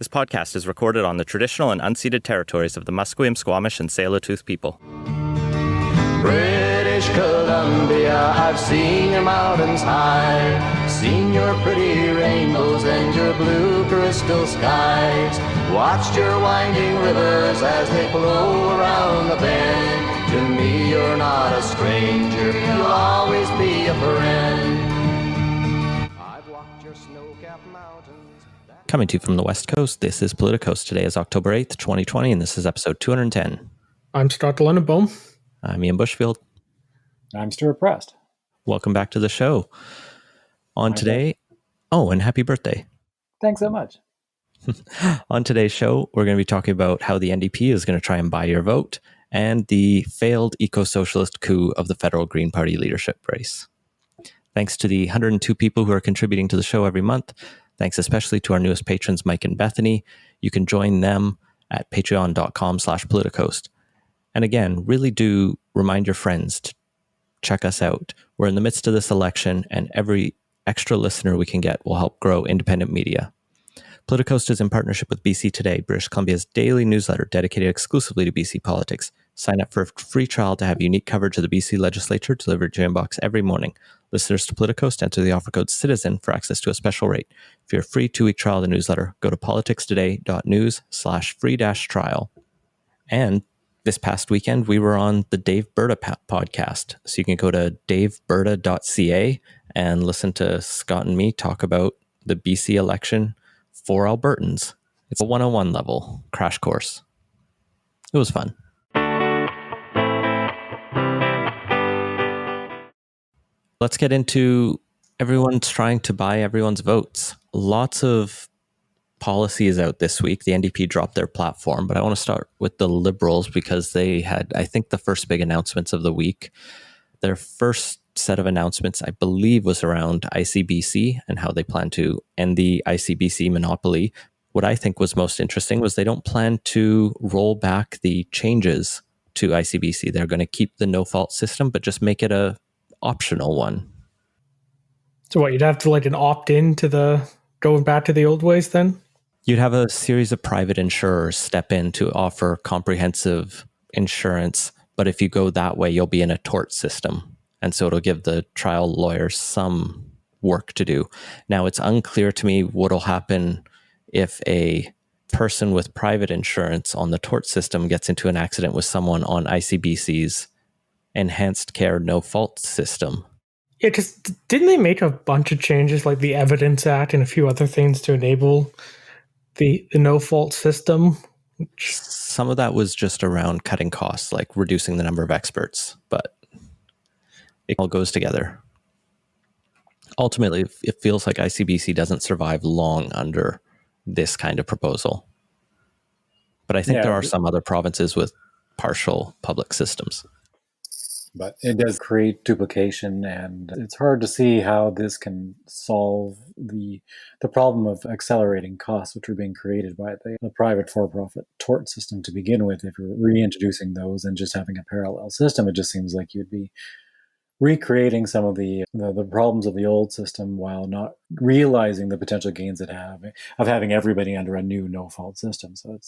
This podcast is recorded on the traditional and unceded territories of the Musqueam, Squamish, and Tsleil-Waututh people. British Columbia, I've seen your mountains high, seen your pretty rainbows and your blue crystal skies, watched your winding rivers as they flow around the bend. To me, you're not a stranger, you'll always be a friend. I've walked your snow-capped mountains. Coming to you from the West Coast, this is Politicos. Today is October 8th, 2020, and this is episode 210. I'm Scott Lennebaum. I'm Ian Bushfield. I'm Stewart Prest. Welcome back to the show. On today, and happy birthday. Thanks so much. On today's show, we're going to be talking about how the NDP is going to try and buy your vote and the failed eco-socialist coup of the federal Green Party leadership race. Thanks to the 102 people who are contributing to the show every month. Thanks especially to our newest patrons, Mike and Bethany. You can join them at patreon.com/politicos. And again, really do remind your friends to check us out. We're in the midst of this election, and every extra listener we can get will help grow independent media. Politicos is in partnership with BC Today, British Columbia's daily newsletter dedicated exclusively to BC politics. Sign up for a free trial to have unique coverage of the BC legislature delivered to your inbox every morning. Listeners to Politicos enter the offer code CITIZEN for access to a special rate. For your free 2-week trial of the newsletter, go to politicstoday.news/free-trial. And this past weekend, we were on the Dave Berta podcast. So you can go to daveberta.ca and listen to Scott and me talk about the BC election for Albertans. It's a 101 level crash course. It was fun. Let's get into everyone's trying to buy everyone's votes. Lots of policies out this week. The NDP dropped their platform, but I want to start with the Liberals because they had, I think, the first big announcements of the week. Their first set of announcements, I believe, was around ICBC and how they plan to end the ICBC monopoly. What I think was most interesting was they don't plan to roll back the changes to ICBC. They're going to keep the no-fault system, but just make it a optional one. So what, you'd have to like an opt-in to the going back to the old ways then? You'd have a series of private insurers step in to offer comprehensive insurance, but if you go that way, you'll be in a tort system. And so it'll give the trial lawyers some work to do. Now, it's unclear to me what'll happen if a person with private insurance on the tort system gets into an accident with someone on ICBC's enhanced care no-fault system. Yeah, because didn't they make a bunch of changes like the Evidence Act and a few other things to enable the no-fault system? Some of that was just around cutting costs, like reducing the number of experts, but it all goes together. Ultimately, it feels like ICBC doesn't survive long under this kind of proposal. But I think there are some other provinces with partial public systems. But it does create duplication, and it's hard to see how this can solve the problem of accelerating costs, which are being created by the private for-profit tort system to begin with. If you're reintroducing those and just having a parallel system, it just seems like you'd be recreating some of the problems of the old system while not realizing the potential gains of having everybody under a new no-fault system. So it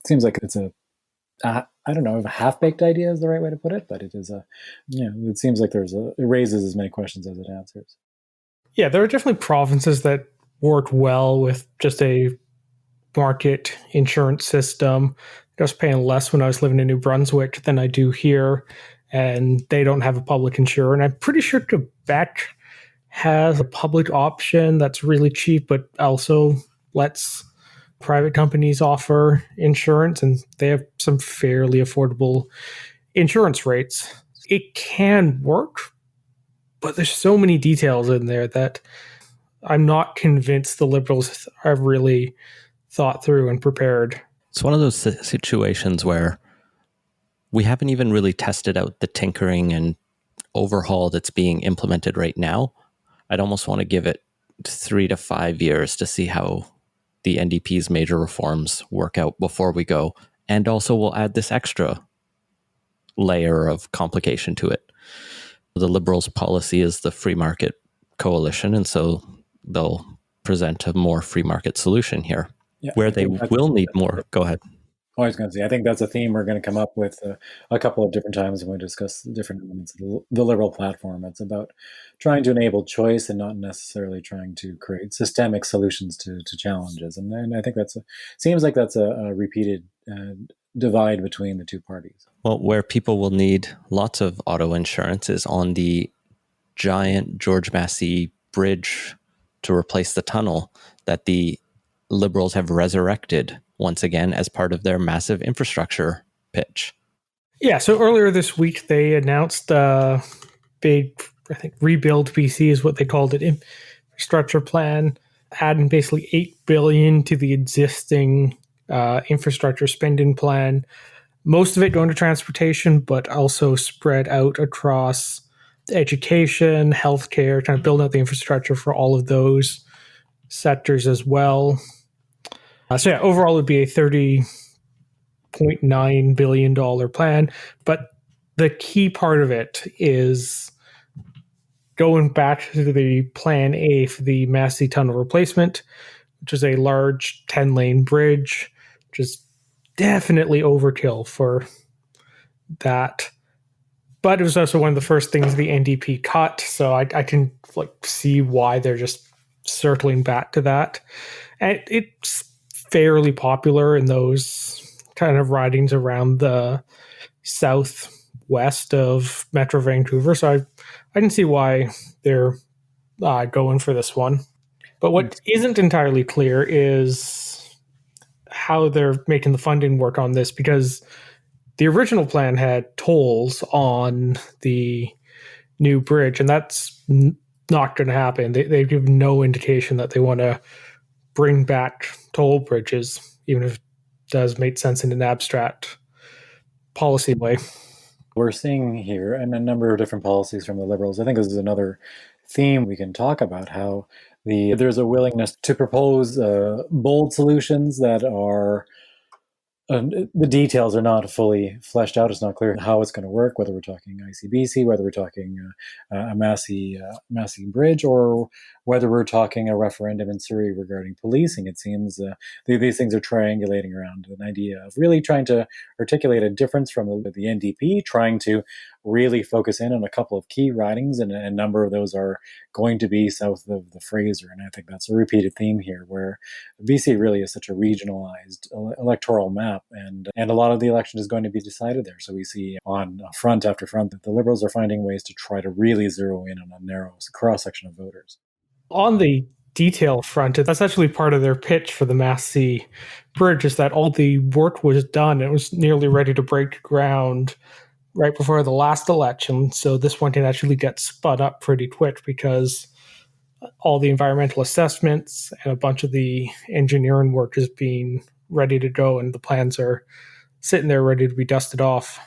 seems like it's I don't know if a half-baked idea is the right way to put it, but it is it seems like it raises as many questions as it answers. Yeah, there are definitely provinces that work well with just a market insurance system. I was paying less when I was living in New Brunswick than I do here, and they don't have a public insurer. And I'm pretty sure Quebec has a public option that's really cheap, but also lets private companies offer insurance, and they have some fairly affordable insurance rates. It can work, but there's so many details in there that I'm not convinced the Liberals have really thought through and prepared. It's one of those situations where we haven't even really tested out the tinkering and overhaul that's being implemented right now. I'd almost want to give it 3 to 5 years to see how the NDP's major reforms work out before we go. And also we'll add this extra layer of complication to it. The Liberals' policy is the free market coalition, and so they'll present a more free market solution here. where they will need more. Go ahead. I was going to say, I think that's a theme we're going to come up with a couple of different times when we discuss the different elements of the liberal platform. It's about trying to enable choice and not necessarily trying to create systemic solutions to challenges. And I think seems like that's a repeated divide between the two parties. Well, where people will need lots of auto insurance is on the giant George Massey bridge to replace the tunnel that the Liberals have resurrected once again as part of their massive infrastructure pitch. Yeah, so earlier this week they announced a big, I think, Rebuild BC is what they called it, infrastructure plan, adding basically $8 billion to the existing infrastructure spending plan. Most of it going to transportation, but also spread out across education, healthcare, trying to build out the infrastructure for all of those sectors as well. So yeah, overall it would be a $30.9 billion plan. But the key part of it is going back to the plan A for the Massey Tunnel replacement, which is a large 10-lane bridge, which is definitely overkill for that. But it was also one of the first things the NDP cut, so I can see why they're just circling back to that. And it's fairly popular in those kind of ridings around the southwest of Metro Vancouver, so I can see why they're going for this one. But what isn't entirely clear is how they're making the funding work on this, because the original plan had tolls on the new bridge, and that's not going to happen. They give no indication that they want to bring back toll bridges, even if it does make sense in an abstract policy way. We're seeing here and a number of different policies from the Liberals. I think this is another theme we can talk about, how there's a willingness to propose bold solutions that are the details are not fully fleshed out. It's not clear how it's going to work, whether we're talking ICBC, whether we're talking a Massey bridge, or whether we're talking a referendum in Surrey regarding policing. It seems these things are triangulating around an idea of really trying to articulate a difference from the NDP, trying to really focus in on a couple of key ridings, and a number of those are going to be south of the Fraser. And I think that's a repeated theme here, where BC really is such a regionalized electoral map, and a lot of the election is going to be decided there. So we see on front after front that the Liberals are finding ways to try to really zero in on a narrow cross-section of voters. On the detail front, that's actually part of their pitch for the Massey Bridge, is that all the work was done. It was nearly ready to break ground right before the last election. So this one can actually get spun up pretty quick, because all the environmental assessments and a bunch of the engineering work is being ready to go, and the plans are sitting there ready to be dusted off.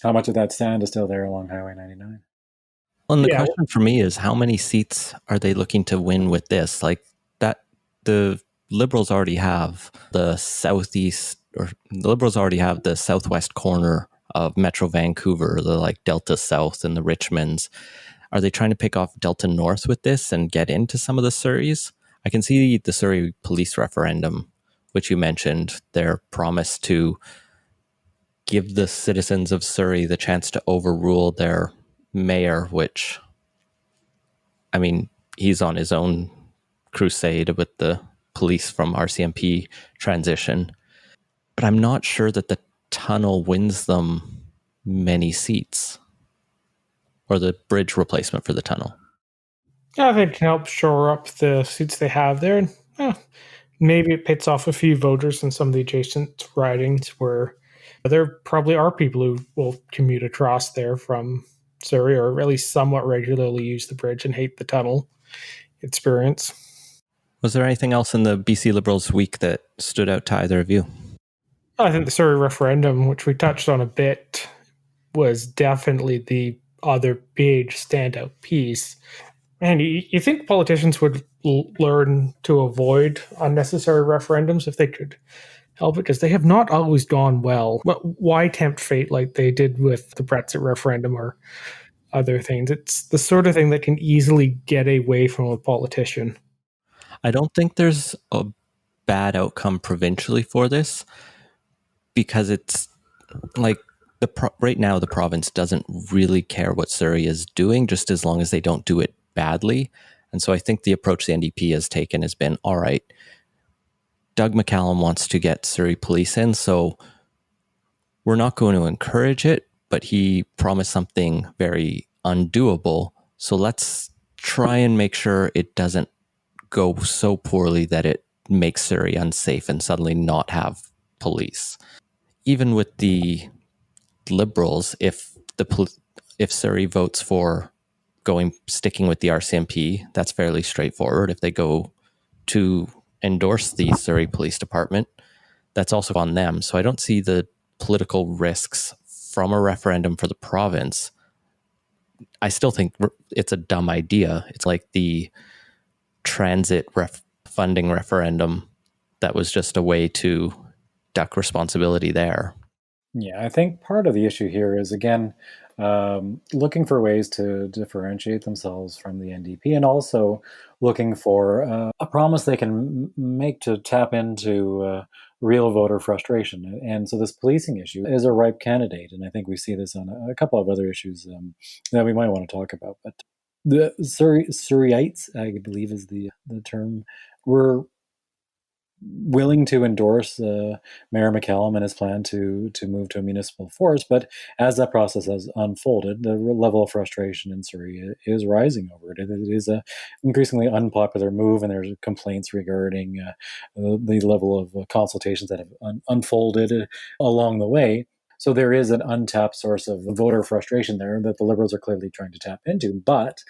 How much of that sand is still there along Highway 99? Well, and the question for me is, how many seats are they looking to win with this? Like, that the Liberals already have the southeast, or the Liberals already have the southwest corner of Metro Vancouver, the Delta South and the Richmonds. Are they trying to pick off Delta North with this and get into some of the Surreys? I can see the Surrey police referendum, which you mentioned, their promise to give the citizens of Surrey the chance to overrule their mayor, which, I mean, he's on his own crusade with the police from RCMP transition. But I'm not sure that the tunnel wins them many seats, or the bridge replacement for the tunnel. I think it can help shore up the seats they have there. Maybe it pits off a few voters in some of the adjacent ridings where there probably are people who will commute across there from Surrey, or at least somewhat regularly use the bridge and hate the tunnel experience. Was there anything else in the BC Liberals week that stood out to either of you? I think the Surrey referendum, which we touched on a bit, was definitely the other big standout piece. And you think politicians would learn to avoid unnecessary referendums if they could help it, because they have not always gone well. But why tempt fate like they did with the Brexit referendum or other things? It's the sort of thing that can easily get away from a politician. I don't think there's a bad outcome provincially for this, because it's like right now the province doesn't really care what Surrey is doing, just as long as they don't do it badly. And so I think the approach the NDP has taken has been, all right, Doug McCallum wants to get Surrey police in, so we're not going to encourage it, but he promised something very undoable. So let's try and make sure it doesn't go so poorly that it makes Surrey unsafe and suddenly not have police. Even with the Liberals, if Surrey votes for sticking with the RCMP, that's fairly straightforward. If they go to endorse the Surrey Police Department, that's also on them. So I don't see the political risks from a referendum for the province. I still think it's a dumb idea. It's like the transit funding referendum that was just a way to duck responsibility there. Yeah, I think part of the issue here is, again, looking for ways to differentiate themselves from the NDP, and also looking for a promise they can make to tap into real voter frustration. And so this policing issue is a ripe candidate, and I think we see this on a couple of other issues that we might want to talk about. But the Surreyites, I believe is the term, were willing to endorse Mayor McCallum and his plan to move to a municipal force, but as that process has unfolded, the level of frustration in Surrey is rising over it. It is a increasingly unpopular move, and there's complaints regarding the level of consultations that have unfolded along the way. So there is an untapped source of voter frustration there that the Liberals are clearly trying to tap into, but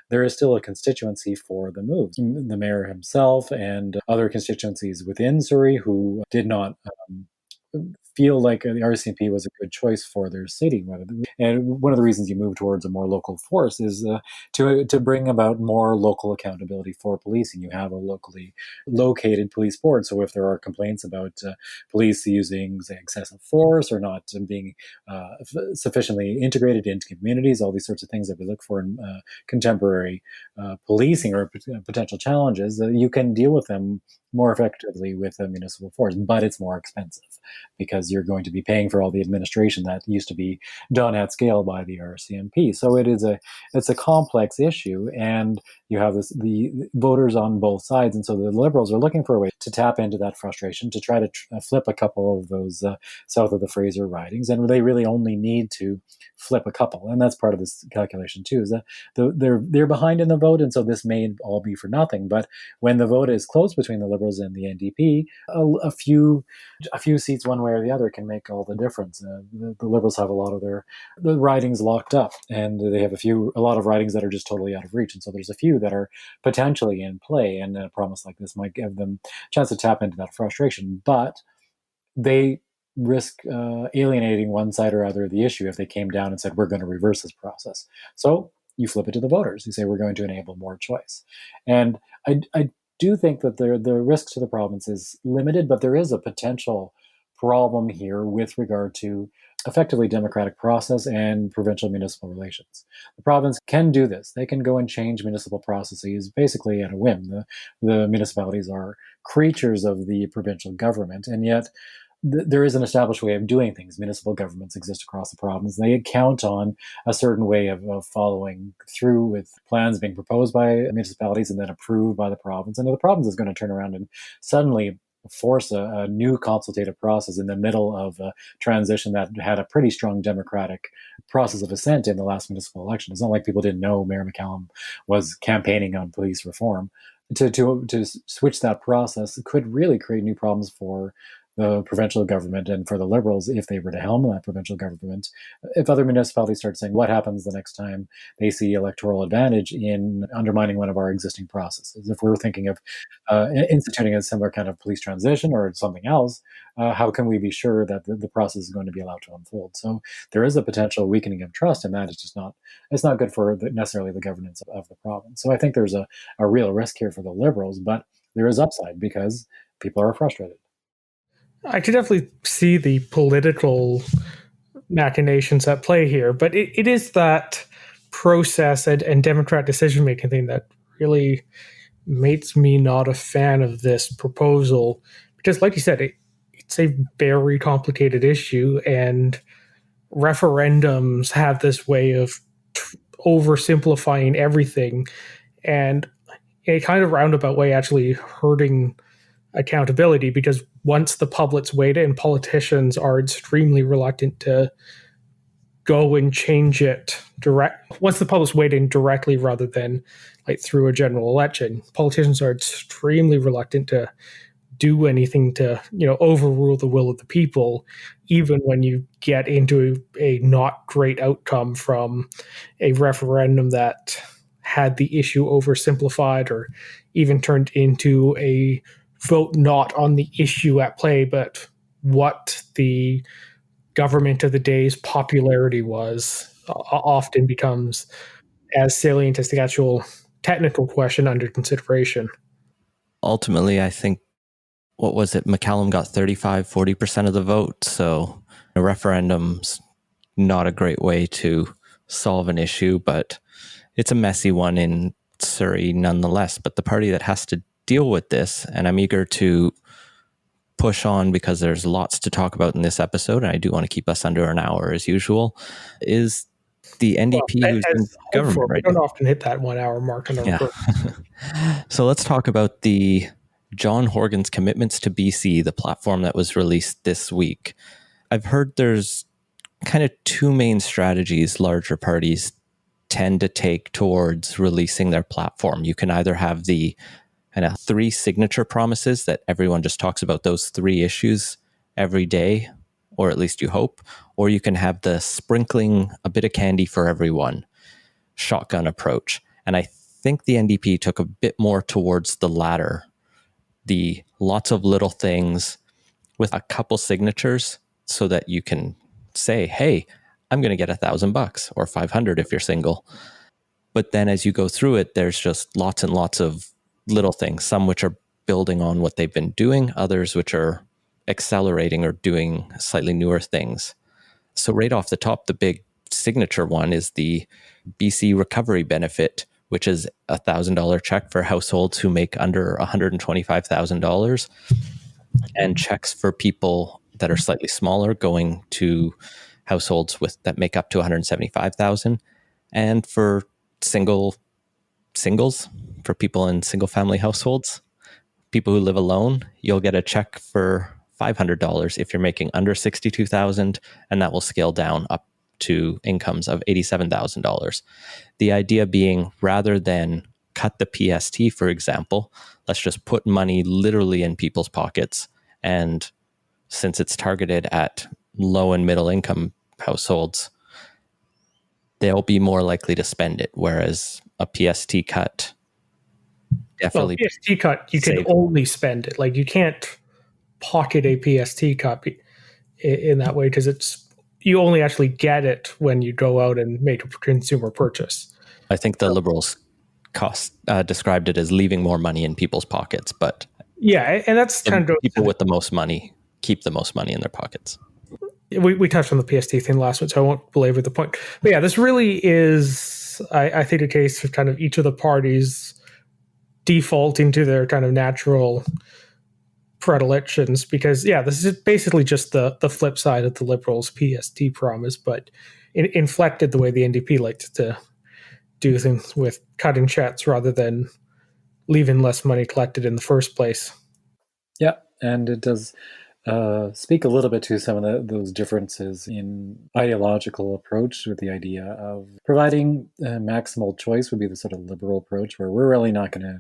there is still a constituency for the move. The mayor himself and other constituencies within Surrey who did not feel like the RCMP was a good choice for their city. And one of the reasons you move towards a more local force is to bring about more local accountability for policing. You have a locally located police board, so if there are complaints about police using, say, excessive force or not being sufficiently integrated into communities, all these sorts of things that we look for in contemporary policing or potential challenges, you can deal with them more effectively with a municipal force, but it's more expensive because you're going to be paying for all the administration that used to be done at scale by the RCMP. So it's a complex issue, and you have the voters on both sides, and so the Liberals are looking for a way to tap into that frustration to try to flip a couple of those south of the Fraser ridings, and they really only need to flip a couple, and that's part of this calculation too. Is that they're behind in the vote, and so this may all be for nothing. But when the vote is close between the Liberals and the NDP, a few seats one way or the other can make all the difference. The Liberals have a lot of the ridings locked up, and they have a lot of ridings that are just totally out of reach. And so there's a few that are potentially in play, and a promise like this might give them a chance to tap into that frustration. But they risk alienating one side or other of the issue if they came down and said, we're going to reverse this process. So you flip it to the voters. You say, we're going to enable more choice. And I do think that the risk to the province is limited, but there is a potential problem here with regard to effectively democratic process and provincial municipal relations. The province can do this. They can go and change municipal processes basically at a whim. The municipalities are creatures of the provincial government, and yet there is an established way of doing things. Municipal governments exist across the province. They count on a certain way of following through with plans being proposed by municipalities and then approved by the province. And the province is going to turn around and suddenly force a new consultative process in the middle of a transition that had a pretty strong democratic process of assent in the last municipal election. It's not like people didn't know Mayor McCallum was campaigning on police reform. To switch that process could really create new problems for the provincial government and for the Liberals if they were to helm that provincial government. If other municipalities start saying, what happens the next time they see electoral advantage in undermining one of our existing processes? If we're thinking of instituting a similar kind of police transition or something else, how can we be sure that the process is going to be allowed to unfold? So there is a potential weakening of trust, and that is just it's not good for necessarily the governance of the province. So I think there's a real risk here for the Liberals, but there is upside because people are frustrated. I could definitely see the political machinations at play here, but it is that process and democratic decision-making thing that really makes me not a fan of this proposal because, like you said, it's a very complicated issue, and referendums have this way of oversimplifying everything and in a kind of roundabout way actually hurting accountability because once the public's weighed in, politicians are extremely reluctant to go and change it direct. Once the public's weighed in directly rather than like through a general election, politicians are extremely reluctant to do anything to overrule the will of the people, even when you get into a not great outcome from a referendum that had the issue oversimplified or even turned into a vote not on the issue at play, but what the government of the day's popularity was often becomes as salient as the actual technical question under consideration. Ultimately, I think, what was it? McCallum got 35-40% of the vote. So a referendum's not a great way to solve an issue, but it's a messy one in Surrey nonetheless. But the party that has to deal with this, and I'm eager to push on because there's lots to talk about in this episode, and I do want to keep us under an hour as usual, is the NDP who's in government right now. We don't often hit that 1 hour mark on the record. So let's talk about the John Horgan's Commitments to BC, the platform that was released this week. I've heard there's kind of two main strategies larger parties tend to take towards releasing their platform. You can either have the kind of 3 signature promises that everyone just talks about those 3 issues every day, or at least you hope, or you can have the sprinkling a bit of candy for everyone shotgun approach. And I think the NDP took a bit more towards the latter, the lots of little things with a couple signatures so that you can say, hey, I'm going to get $1,000 or 500 if you're single. But then as you go through it, there's just lots and lots of little things, some which are building on what they've been doing, others which are accelerating or doing slightly newer things. So right off the top, the big signature one is the BC Recovery Benefit, which is a $1,000 check for households who make under $125,000, and checks for people that are slightly smaller going to households that make up to $175,000, and for singles, for people in single family households, people who live alone, you'll get a check for $500 if you're making under $62,000, and that will scale down up to incomes of $87,000. The idea being, rather than cut the PST, for example, let's just put money literally in people's pockets. And since it's targeted at low and middle income households, they'll be more likely to spend it. Whereas a PST cut, definitely. Well, PST cut, you can only spend it. Like, you can't pocket a PST cut in that way because you only actually get it when you go out and make a consumer purchase. I think the Liberals described it as leaving more money in people's pockets, but yeah, and that's kind of people with the most money keep the most money in their pockets. We touched on the PST thing last week, so I won't belabor the point. But yeah, this really is, I think, a case of kind of each of the parties defaulting to their kind of natural predilections, because yeah, this is basically just the flip side of the Liberals' PST promise, but inflected the way the NDP likes to do things, with cutting checks rather than leaving less money collected in the first place. Yeah, and it does speak a little bit to some of those differences in ideological approach, with the idea of providing maximal choice would be the sort of liberal approach, where we're really not going to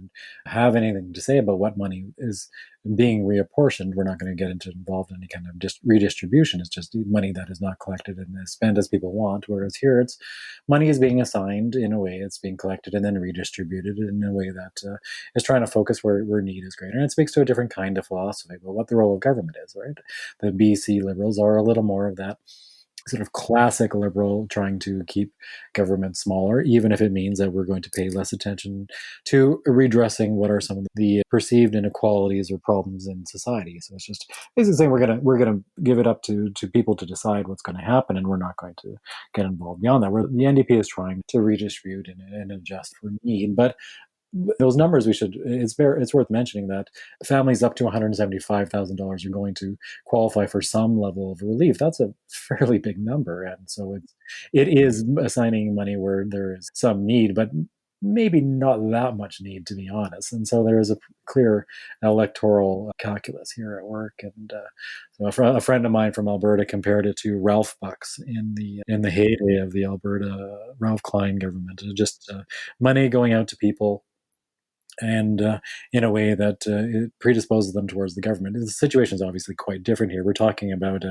have anything to say about what money is being reapportioned. We're not going to get involved in any kind of redistribution. It's just money that is not collected and is spent as people want. Whereas here, it's money is being assigned in a way, it's being collected and then redistributed in a way that is trying to focus where need is greater. And it speaks to a different kind of philosophy about what the role of government is, right? The BC Liberals are a little more of that sort of classic liberal, trying to keep government smaller, even if it means that we're going to pay less attention to redressing what are some of the perceived inequalities or problems in society. So it's just basically saying we're gonna give it up to people to decide what's going to happen, and we're not going to get involved beyond that. Where the NDP is trying to redistribute and adjust for need, but those numbers it's worth mentioning that families up to $175,000 are going to qualify for some level of relief. That's a fairly big number, and so it is assigning money where there is some need, but maybe not that much need, to be honest. And so there is a clear electoral calculus here at work. And so a friend of mine from Alberta compared it to Ralph bucks in the heyday of the Alberta Ralph Klein government. Just money going out to people, and in a way that it predisposes them towards the government. The situation is obviously quite different here. We're talking about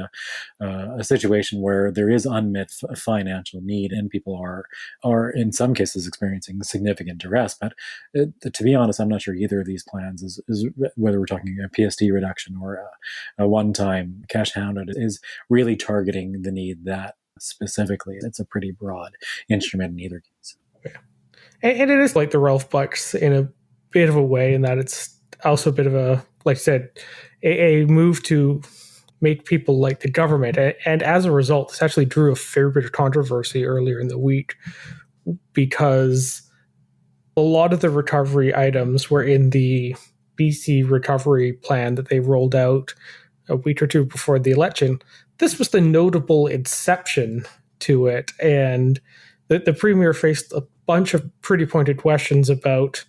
a situation where there is unmet financial need, and people are in some cases experiencing significant duress. But to be honest, I'm not sure either of these plans is whether we're talking a PSD reduction or a one-time cash handout is really targeting the need that specifically. It's a pretty broad instrument in either case. And it is like the Ralph bucks in a bit of a way, in that it's also a bit of a, like I said, a move to make people like the government. And as a result, this actually drew a fair bit of controversy earlier in the week, because a lot of the recovery items were in the BC recovery plan that they rolled out a week or two before the election. This was the notable exception to it. And the premier faced a bunch of pretty pointed questions about,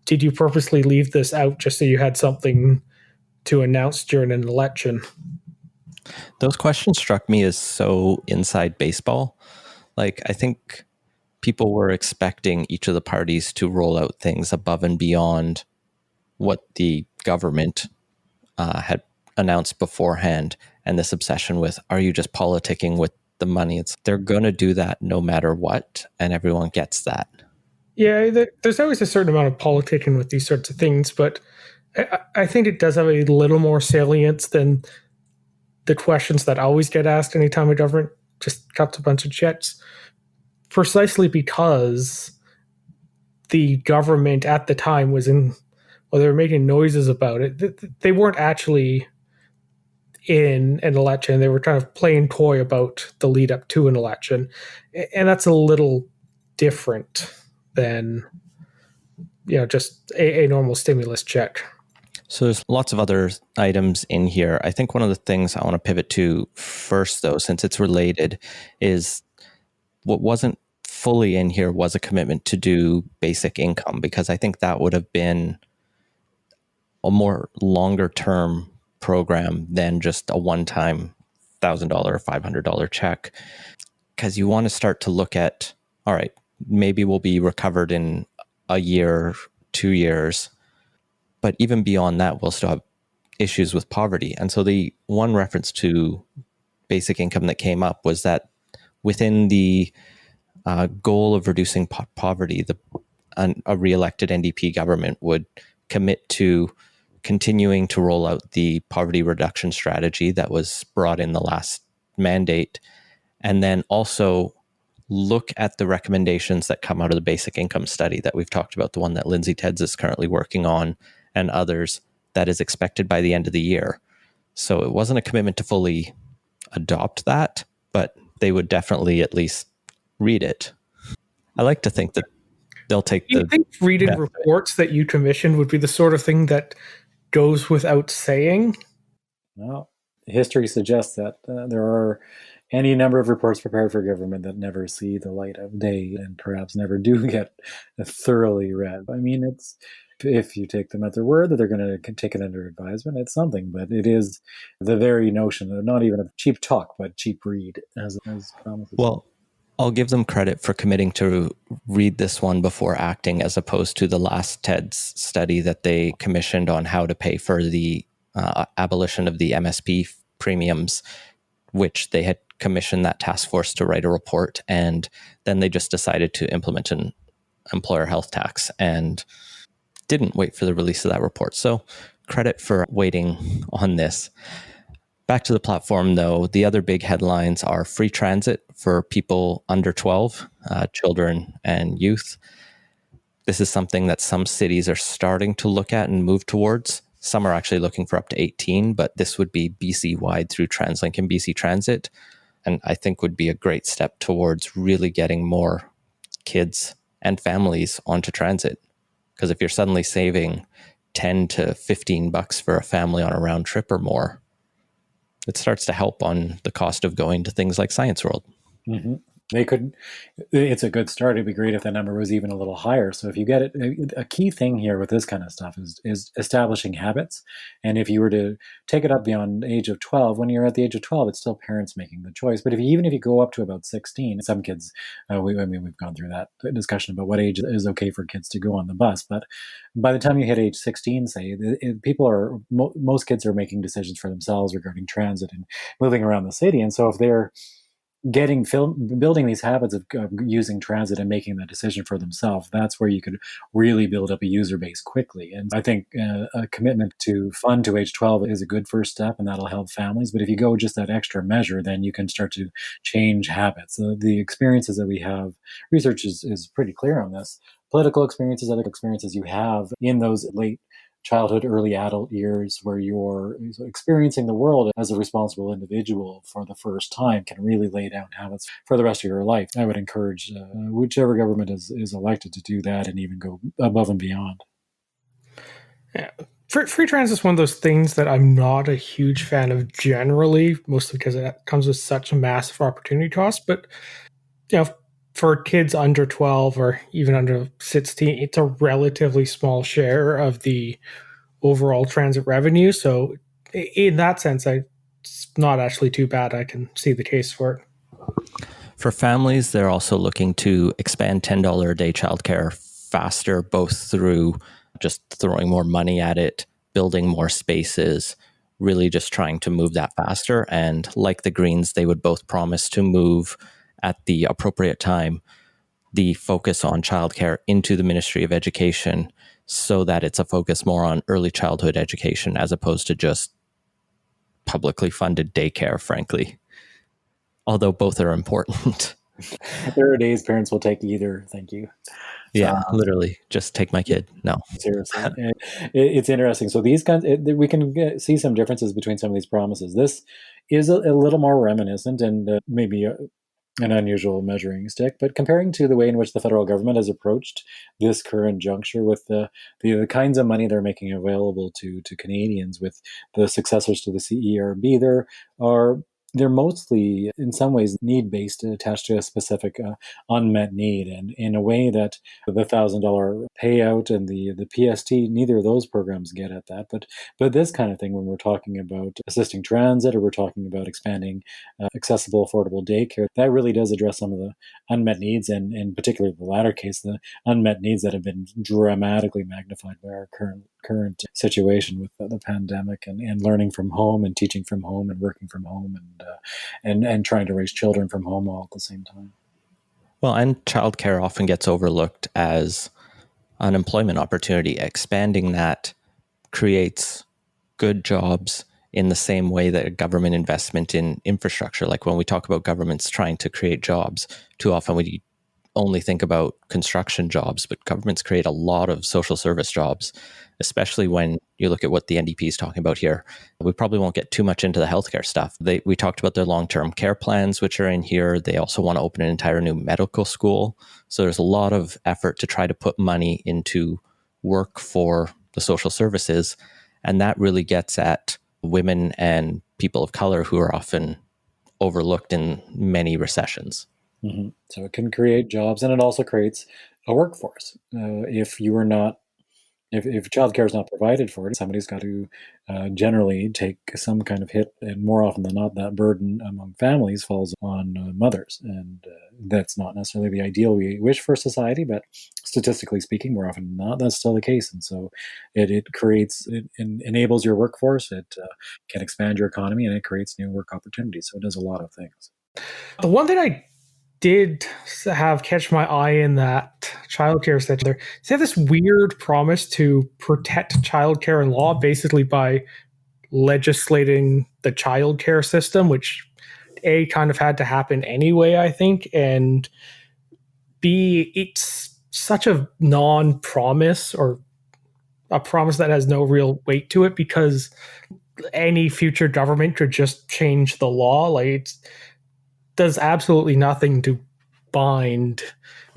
did you purposely leave this out just so you had something to announce during an election? Those questions struck me as so inside baseball. Like, I think people were expecting each of the parties to roll out things above and beyond what the government had announced beforehand. And this obsession with, are you just politicking with the money? They're going to do that no matter what. And everyone gets that. Yeah, there's always a certain amount of politicking with these sorts of things, but I think it does have a little more salience than the questions that always get asked anytime a government just cuts a bunch of checks, precisely because the government at the time was they were making noises about it. They weren't actually in an election. They were kind of playing coy about the lead up to an election. And that's a little different than, just a normal stimulus check. So there's lots of other items in here. I think one of the things I want to pivot to first, though, since it's related, is what wasn't fully in here was a commitment to do basic income, because I think that would have been a more longer term program than just a one-time $1,000 or $500 check. Because you want to start to look at, all right, maybe we'll be recovered in a year, 2 years, but even beyond that, we'll still have issues with poverty. And so the one reference to basic income that came up was that within the goal of reducing poverty, a re-elected NDP government would commit to continuing to roll out the poverty reduction strategy that was brought in the last mandate, and then also look at the recommendations that come out of the basic income study that we've talked about, the one that Lindsay Tedds is currently working on, and others, that is expected by the end of the year. So it wasn't a commitment to fully adopt that, but they would definitely at least read it. I like to think that they'll take Do you think reading reports that you commissioned would be the sort of thing that goes without saying? Well, history suggests that there are any number of reports prepared for government that never see the light of day and perhaps never do get thoroughly read. I mean, it's, if you take them at their word that they're going to take it under advisement, it's something, but it is the very notion of not even of cheap talk, but cheap read, as promises. Well, I'll give them credit for committing to read this one before acting, as opposed to the last TEDS study that they commissioned on how to pay for the abolition of the MSP premiums, which they had commissioned that task force to write a report, and then they just decided to implement an employer health tax and didn't wait for the release of that report. So credit for waiting on this. Back to the platform, though, the other big headlines are free transit for people under 12, children and youth. This is something that some cities are starting to look at and move towards. Some are actually looking for up to 18, but this would be BC-wide through TransLink and BC Transit, and I think would be a great step towards really getting more kids and families onto transit. Because if you're suddenly saving 10 to 15 bucks for a family on a round trip or more, it starts to help on the cost of going to things like Science World. Mm-hmm. It's a good start. It'd be great if that number was even a little higher. So if you get it, a key thing here with this kind of stuff is establishing habits. And if you were to take it up beyond the age of 12, when you're at the age of 12, it's still parents making the choice. But even if you go up to about 16, some kids, we've gone through that discussion about what age is okay for kids to go on the bus. But by the time you hit age 16, say, most kids are making decisions for themselves regarding transit and moving around the city. And so if they're building these habits of using transit and making that decision for themselves, that's where you could really build up a user base quickly. And I think a commitment to fund to age 12 is a good first step, and that'll help families. But if you go just that extra measure, then you can start to change habits. The experiences that we have, research is pretty clear on this. Political experiences, other experiences you have in those late childhood, early adult years where you're experiencing the world as a responsible individual for the first time can really lay down habits for the rest of your life. I would encourage whichever government is elected to do that and even go above and beyond. Yeah. Free transit is one of those things that I'm not a huge fan of generally, mostly because it comes with such a massive opportunity cost. But for kids under 12 or even under 16, it's a relatively small share of the overall transit revenue. So in that sense, it's not actually too bad. I can see the case for it. For families, they're also looking to expand $10 a day childcare faster, both through just throwing more money at it, building more spaces, really just trying to move that faster. And like the Greens, they would both promise to move at the appropriate time the focus on childcare into the Ministry of Education so that it's a focus more on early childhood education as opposed to just publicly funded daycare, frankly. Although both are important. There are days parents will take either. Thank you. Yeah, literally, just take my kid. No. Seriously. It's interesting. So these kinds, we can see some differences between some of these promises. This is a little more reminiscent and maybe an unusual measuring stick, but comparing to the way in which the federal government has approached this current juncture with the kinds of money they're making available to Canadians with the successors to the CERB, they're mostly, in some ways, need-based, attached to a specific unmet need. And in a way that the $1,000 payout and the PST, neither of those programs get at that. But this kind of thing, when we're talking about assisting transit or we're talking about expanding accessible, affordable daycare, that really does address some of the unmet needs, and in particular the latter case, the unmet needs that have been dramatically magnified by our current situation with the pandemic and learning from home and teaching from home and working from home and trying to raise children from home all at the same time. Well, and childcare often gets overlooked as an employment opportunity. Expanding that creates good jobs in the same way that a government investment in infrastructure, like when we talk about governments trying to create jobs, too often we only think about construction jobs, but governments create a lot of social service jobs, especially when you look at what the NDP is talking about here. We probably won't get too much into the healthcare stuff. We talked about their long-term care plans, which are in here. They also want to open an entire new medical school. So there's a lot of effort to try to put money into work for the social services. And that really gets at women and people of color who are often overlooked in many recessions. Mm-hmm. So it can create jobs, and it also creates a workforce. If childcare is not provided for it, somebody's got to generally take some kind of hit, and more often than not, that burden among families falls on mothers, and that's not necessarily the ideal we wish for society, but statistically speaking, more often than not, that's still the case. And so it enables your workforce, it can expand your economy, and it creates new work opportunities. So it does a lot of things. The one thing I did have catch my eye in that childcare section, they have this weird promise to protect childcare in law, basically by legislating the childcare system, which A, kind of had to happen anyway, I think, and B, it's such a non-promise, or a promise that has no real weight to it, because any future government could just change the law. Like, it does absolutely nothing to bind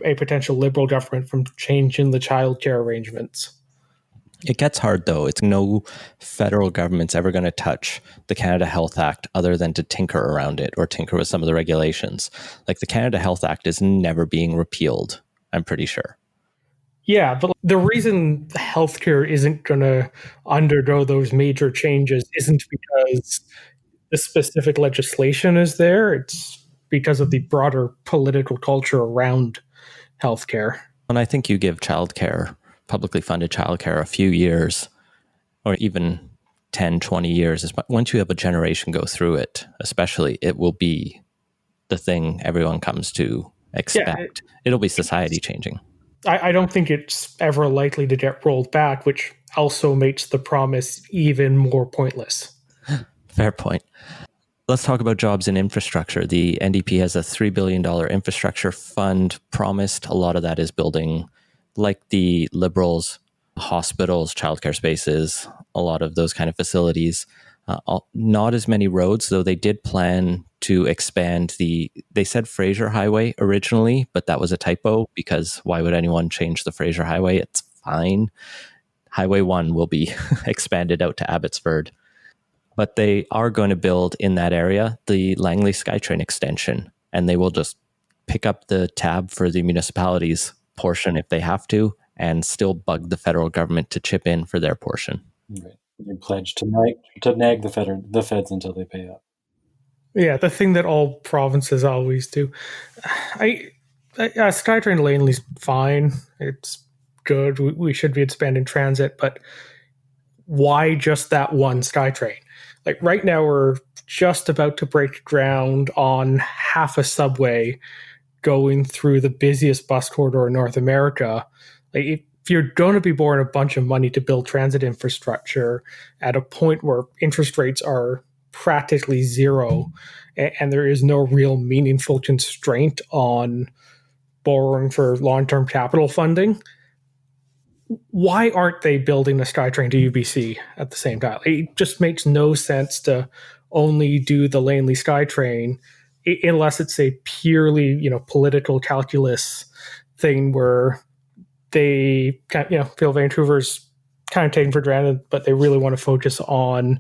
a potential Liberal government from changing the childcare arrangements. It gets hard, though. It's no federal government's ever going to touch the Canada Health Act other than to tinker around it or tinker with some of the regulations. Like the Canada Health Act is never being repealed, I'm pretty sure. Yeah, but the reason healthcare isn't going to undergo those major changes isn't because the specific legislation is there. It's because of the broader political culture around healthcare. And I think you give childcare, publicly funded childcare, a few years or even 10, 20 years. Once you have a generation go through it, especially, it will be the thing everyone comes to expect. It'll be society changing. I don't think it's ever likely to get rolled back, which also makes the promise even more pointless. Fair point. Let's talk about jobs and infrastructure. The NDP has a $3 billion infrastructure fund promised. A lot of that is building, like the Liberals, hospitals, childcare spaces, a lot of those kind of facilities. Not as many roads, though they did plan to expand they said Fraser Highway originally, but that was a typo because why would anyone change the Fraser Highway? It's fine. Highway 1 will be expanded out to Abbotsford. But they are going to build in that area the Langley SkyTrain extension, and they will just pick up the tab for the municipalities portion if they have to, and still bug the federal government to chip in for their portion. Right. They pledge to nag the feds until they pay up. Yeah, the thing that all provinces always do. SkyTrain Langley's fine. It's good. We should be expanding transit, but why just that one SkyTrain? Like right now, we're just about to break ground on half a subway going through the busiest bus corridor in North America. Like if you're going to be borrowing a bunch of money to build transit infrastructure at a point where interest rates are practically zero and there is no real meaningful constraint on borrowing for long-term capital funding, why aren't they building a SkyTrain to UBC at the same time? It just makes no sense to only do the Langley SkyTrain unless it's a purely, political calculus thing where they feel Vancouver's kind of taken for granted, but they really want to focus on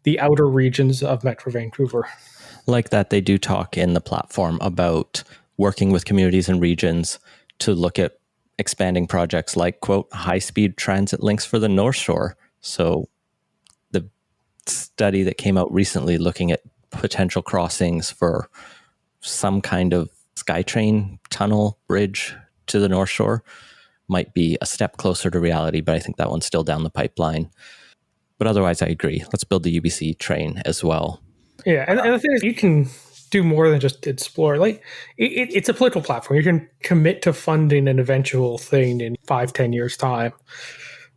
the outer regions of Metro Vancouver. Like that, they do talk in the platform about working with communities and regions to look at expanding projects like, quote, high-speed transit links for the North Shore. So the study that came out recently looking at potential crossings for some kind of SkyTrain tunnel bridge to the North Shore might be a step closer to reality, but I think that one's still down the pipeline. But otherwise, I agree. Let's build the UBC train as well. Yeah, and the thing is, you can do more than just explore. Like, it's a political platform. You can commit to funding an eventual thing in 5-10 years' time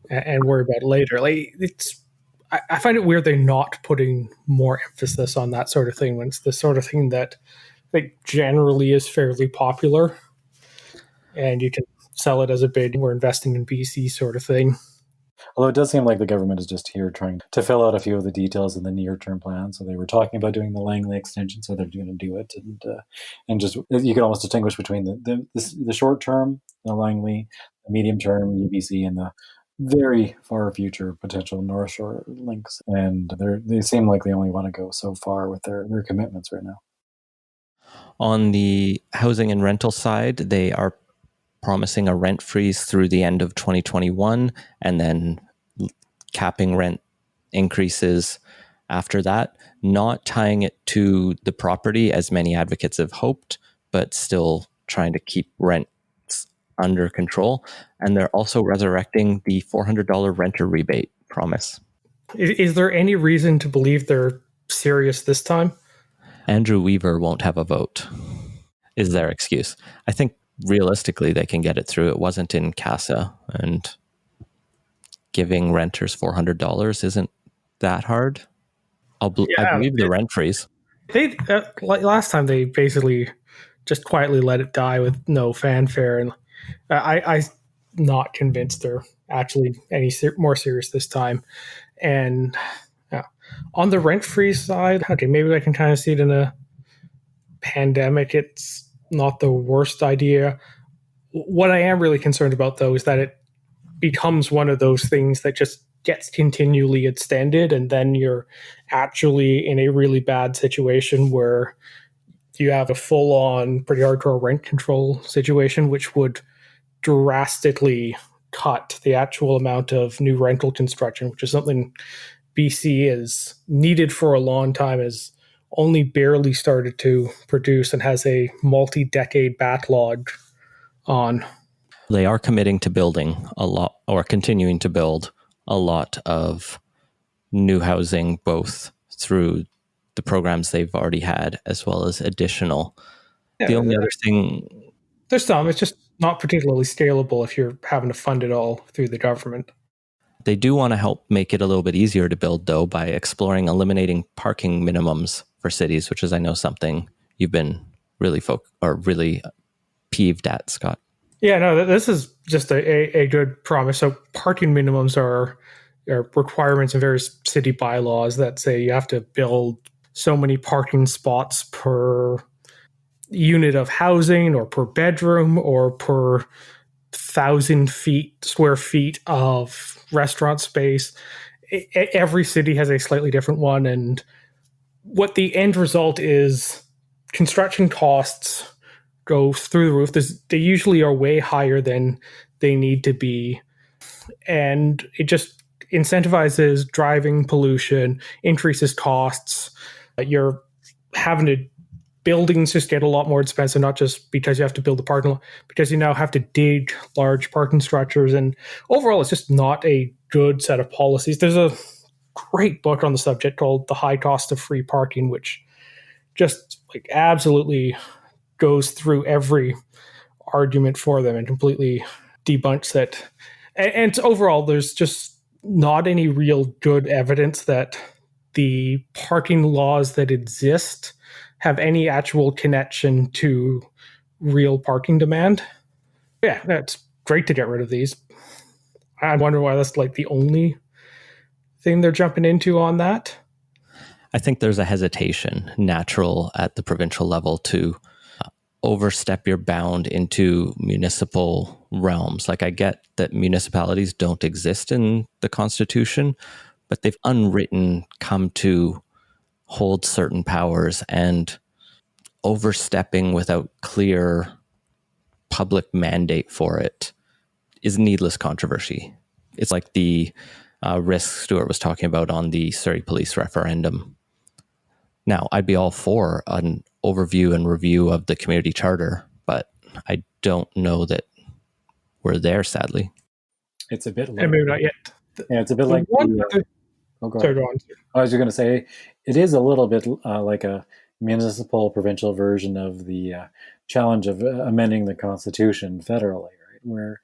and worry about it later. Like, I find it weird they're not putting more emphasis on that sort of thing when it's the sort of thing that generally is fairly popular, and you can sell it as a big, we're investing in BC sort of thing. Although it does seem like the government is just here trying to fill out a few of the details in the near-term plan. So they were talking about doing the Langley extension, so they're going to do it, and just you can almost distinguish between the short-term, the Langley, the medium-term UBC, and the very far future potential North Shore links. And they seem like they only want to go so far with their commitments right now. On the housing and rental side, they are promising a rent freeze through the end of 2021 and then capping rent increases after that, not tying it to the property as many advocates have hoped, but still trying to keep rents under control. And they're also resurrecting the $400 renter rebate promise. Is there any reason to believe they're serious this time? Andrew Weaver won't have a vote, is their excuse. I think realistically, they can get it through. It wasn't in CASA, and giving renters $400 isn't that hard. I believe the rent freeze. They last time they basically just quietly let it die with no fanfare, and I'm not convinced they're actually any more serious this time. And on the rent freeze side, okay, maybe I can kind of see it in a pandemic. It's not the worst idea. What I am really concerned about, though, is that it becomes one of those things that just gets continually extended, and then you're actually in a really bad situation where you have a full-on, pretty hardcore rent control situation, which would drastically cut the actual amount of new rental construction, which is something BC is needed for a long time, has only barely started to produce and has a multi-decade backlog on. They are committing to building a lot, or continuing to build a lot of new housing, both through the programs they've already had as well as additional. Yeah, the only other thing, there's some, it's just not particularly scalable if you're having to fund it all through the government. they do want to help make it a little bit easier to build, though, by exploring eliminating parking minimums for cities, which is, I know, something you've been really peeved at, Scott. Yeah, no, this is just a good promise. So parking minimums are requirements in various city bylaws that say you have to build so many parking spots per unit of housing or per bedroom or per 1,000 square feet of restaurant space. Every city has a slightly different one. And what the end result is, construction costs go through the roof. They usually are way higher than they need to be. And it just incentivizes driving pollution, increases costs. You're having to, buildings just get a lot more expensive, not just because you have to build a parking lot, because you now have to dig large parking structures. And overall, it's just not a good set of policies. There's a great book on the subject called The High Cost of Free Parking, which just like absolutely goes through every argument for them and completely debunks it. And overall, there's just not any real good evidence that the parking laws that exist have any actual connection to real parking demand. Yeah, that's great to get rid of these. I wonder why that's like the only thing they're jumping into on that. I think there's a hesitation natural at the provincial level to overstep your bound into municipal realms. Like, I get that municipalities don't exist in the Constitution, but they've unwritten come to hold certain powers, and overstepping without clear public mandate for it is needless controversy. It's like the risk Stewart was talking about on the Surrey Police referendum. Now, I'd be all for an overview and review of the community charter, but I don't know that we're there, sadly. It's a bit like... And maybe not yet. Yeah, it's a bit like... Sorry, go on. I was just going to say, it is a little bit like a municipal provincial version of the challenge of amending the Constitution federally, right? Where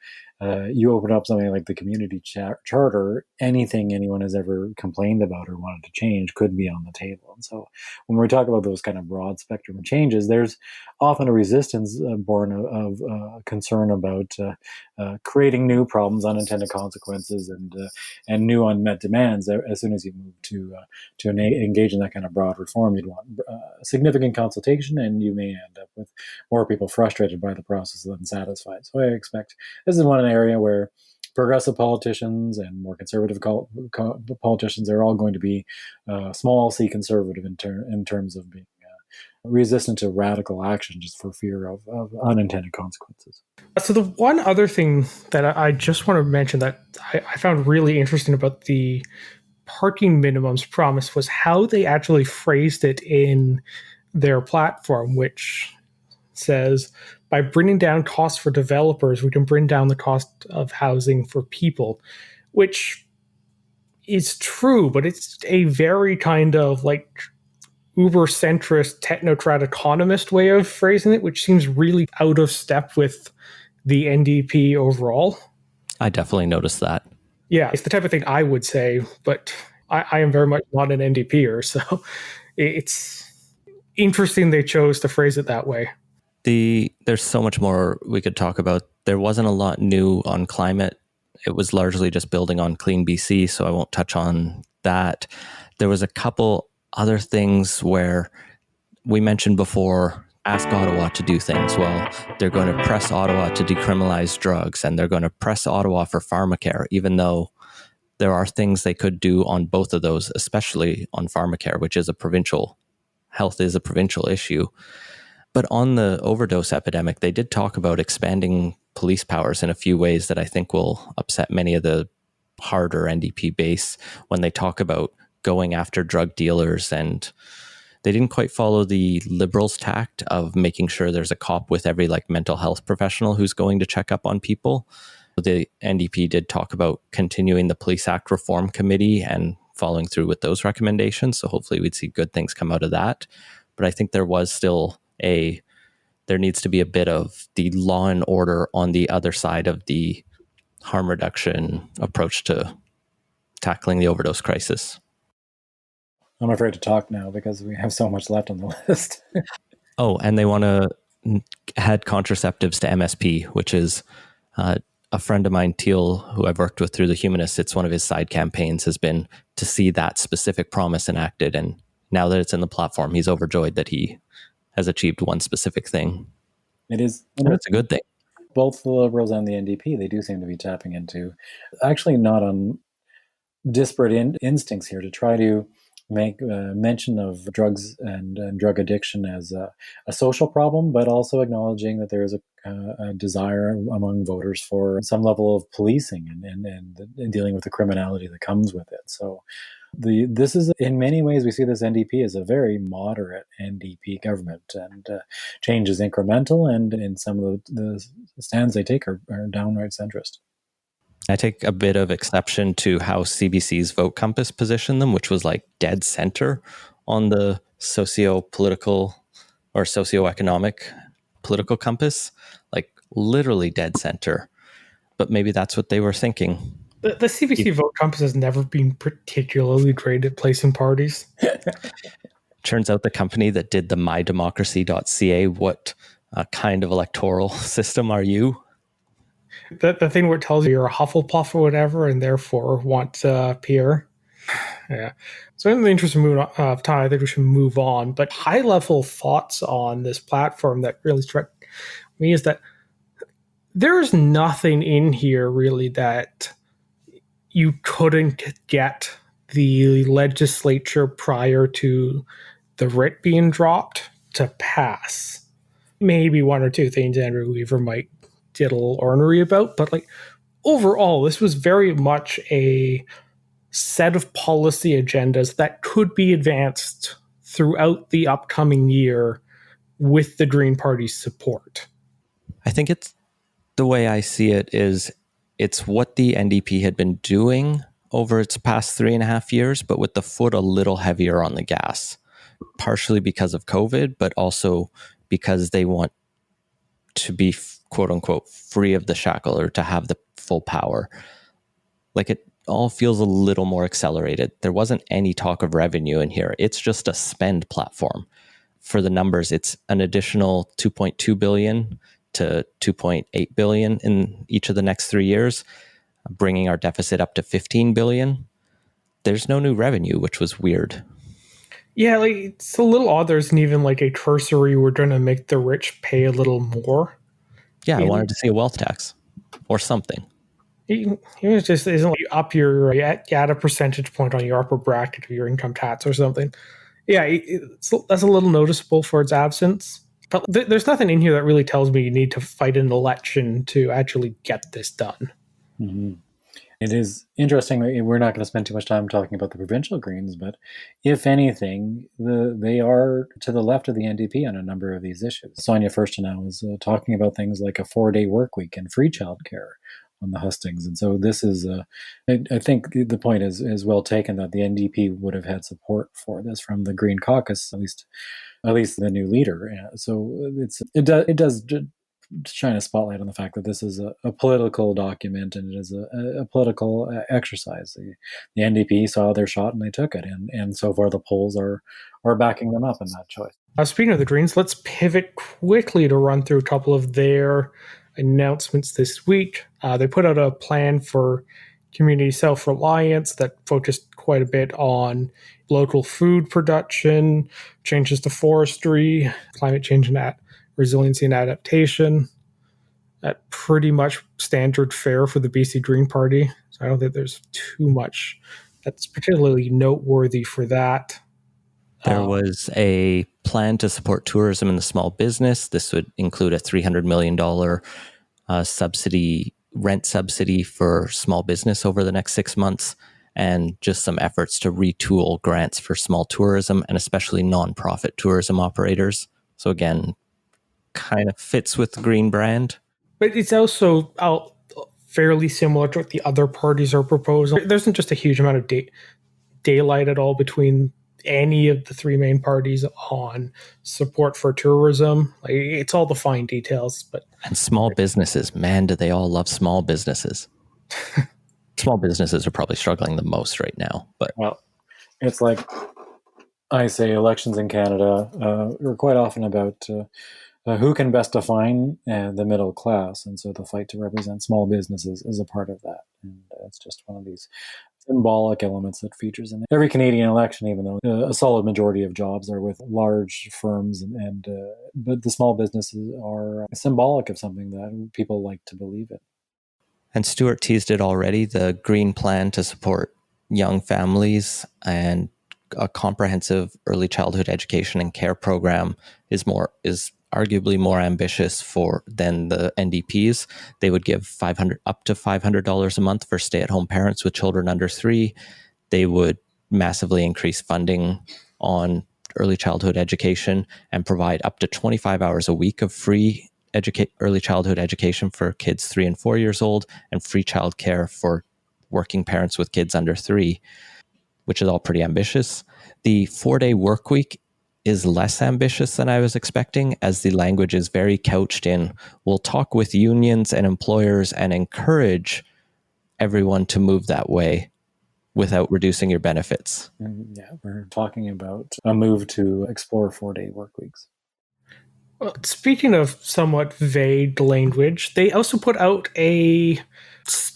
you open up something like the community charter, anything anyone has ever complained about or wanted to change could be on the table. And so when we talk about those kind of broad spectrum of changes, there's often a resistance born of concern about creating new problems, unintended consequences, and new unmet demands. As soon as you move to engage in that kind of broad reform, you'd want significant consultation, and you may end up with more people frustrated by the process than satisfied. So I expect this is one area where progressive politicians and more conservative politicians are all going to be small c conservative in terms of being resistant to radical action just for fear of unintended consequences. So the one other thing that I just want to mention that I found really interesting about the parking minimums promise was how they actually phrased it in their platform, which says, by bringing down costs for developers, we can bring down the cost of housing for people, which is true, but it's a very kind of like uber-centrist, technocrat economist way of phrasing it, which seems really out of step with the NDP overall. I definitely noticed that. Yeah, it's the type of thing I would say, but I am very much not an NDPer, so it's interesting they chose to phrase it that way. There's so much more we could talk about. There wasn't a lot new on climate. It was largely just building on Clean BC, so I won't touch on that. There was a couple other things where we mentioned before ask Ottawa to do things. Well, they're going to press Ottawa to decriminalize drugs, and they're going to press Ottawa for pharmacare, even though there are things they could do on both of those, especially on pharmacare, which is a provincial issue. But on the overdose epidemic, they did talk about expanding police powers in a few ways that I think will upset many of the harder NDP base when they talk about going after drug dealers. And they didn't quite follow the Liberals' tact of making sure there's a cop with every mental health professional who's going to check up on people. The NDP did talk about continuing the Police Act Reform Committee and following through with those recommendations. So hopefully we'd see good things come out of that. But I think there was still there needs to be a bit of the law and order on the other side of the harm reduction approach to tackling the overdose crisis. I'm afraid to talk now because we have so much left on the list. Oh, and they want to add contraceptives to MSP, which is a friend of mine, Teal, who I've worked with through the Humanists. It's one of his side campaigns has been to see that specific promise enacted. And now that it's in the platform, he's overjoyed that he has achieved one specific thing. It is. And it's a good thing. Both the Liberals and the NDP, they do seem to be tapping into, actually not on disparate instincts here, to try to make mention of drugs and drug addiction as a social problem, but also acknowledging that there is a desire among voters for some level of policing and dealing with the criminality that comes with it. So this is, in many ways, we see this NDP as a very moderate NDP government, and change is incremental, and in some of the stands they take are downright centrist. I take a bit of exception to how CBC's Vote Compass positioned them, which was dead center on the socio-political or socioeconomic political compass, literally dead center. But maybe that's what they were thinking. The CBC Vote Compass has never been particularly great at placing parties. Turns out the company that did the mydemocracy.ca, what kind of electoral system are you? The thing where it tells you you're a Hufflepuff or whatever, and therefore want peer. Yeah. So in the interest of time, I think we should move on. But high-level thoughts on this platform that really struck me is that there's nothing in here really that you couldn't get the legislature prior to the writ being dropped to pass. Maybe one or two things Andrew Weaver might get a little ornery about, but overall, this was very much a set of policy agendas that could be advanced throughout the upcoming year with the Green Party's support. I think it's the way I see it is it's what the NDP had been doing over its past 3.5 years, but with the foot a little heavier on the gas, partially because of COVID, but also because they want to be quote unquote free of the shackle, or to have the full power. It all feels a little more accelerated. There wasn't any talk of revenue in here. It's just a spend platform. For the numbers, it's an additional 2.2 billion to 2.8 billion in each of the next 3 years, bringing our deficit up to 15 billion. There's no new revenue, which was weird. Yeah, it's a little odd. There isn't even a cursory, we're going to make the rich pay a little more. Yeah, I wanted to see a wealth tax or something. It just isn't up your add a percentage point on your upper bracket of your income tax or something. Yeah, that's a little noticeable for its absence. But there's nothing in here that really tells me you need to fight an election to actually get this done. Mm-hmm. It is interesting. We're not going to spend too much time talking about the provincial Greens, but if anything, they are to the left of the NDP on a number of these issues. Sonia Furstenau was talking about things like a 4-day work week and free childcare on the hustings. And so this is, I think the point is well taken that the NDP would have had support for this from the Green Caucus, at least the new leader. So it does shine a spotlight on the fact that this is a political document, and it is a political exercise. The NDP saw their shot and they took it, and so far the polls are backing them up in that choice. Speaking of the Greens, let's pivot quickly to run through a couple of their announcements this week. They put out a plan for community self-reliance that focused quite a bit on local food production, changes to forestry, climate change and resiliency and adaptation. That pretty much standard fare for the BC Green Party. So I don't think there's too much that's particularly noteworthy for that. There was a plan to support tourism in the small business. This would include a $300 million rent subsidy for small business over the next 6 months, and just some efforts to retool grants for small tourism and especially nonprofit tourism operators. So again, kind of fits with the Green brand. But it's also fairly similar to what the other parties are proposing. There isn't just a huge amount of daylight at all between any of the three main parties on support for tourism. Like, it's all the fine details. And small businesses, man, do they all love small businesses. Small businesses are probably struggling the most right now. But well, it's like I say, elections in Canada are quite often about who can best define the middle class, and so the fight to represent small businesses is a part of that. And it's just one of these symbolic elements that features in every Canadian election, even though a solid majority of jobs are with large firms, but the small businesses are symbolic of something that people like to believe in. And Stewart teased it already, the Green plan to support young families and a comprehensive early childhood education and care program is arguably more ambitious than the NDP's. They would give up to $500 a month for stay-at-home parents with children under 3. They would massively increase funding on early childhood education and provide up to 25 hours a week of free early childhood education for kids 3 and 4 years old, and free childcare for working parents with kids under 3, which is all pretty ambitious. The 4-day work week is less ambitious than I was expecting, as the language is very couched in, we'll talk with unions and employers and encourage everyone to move that way without reducing your benefits. Yeah, we're talking about a move to explore 4-day work weeks. Well, speaking of somewhat vague language, they also put out a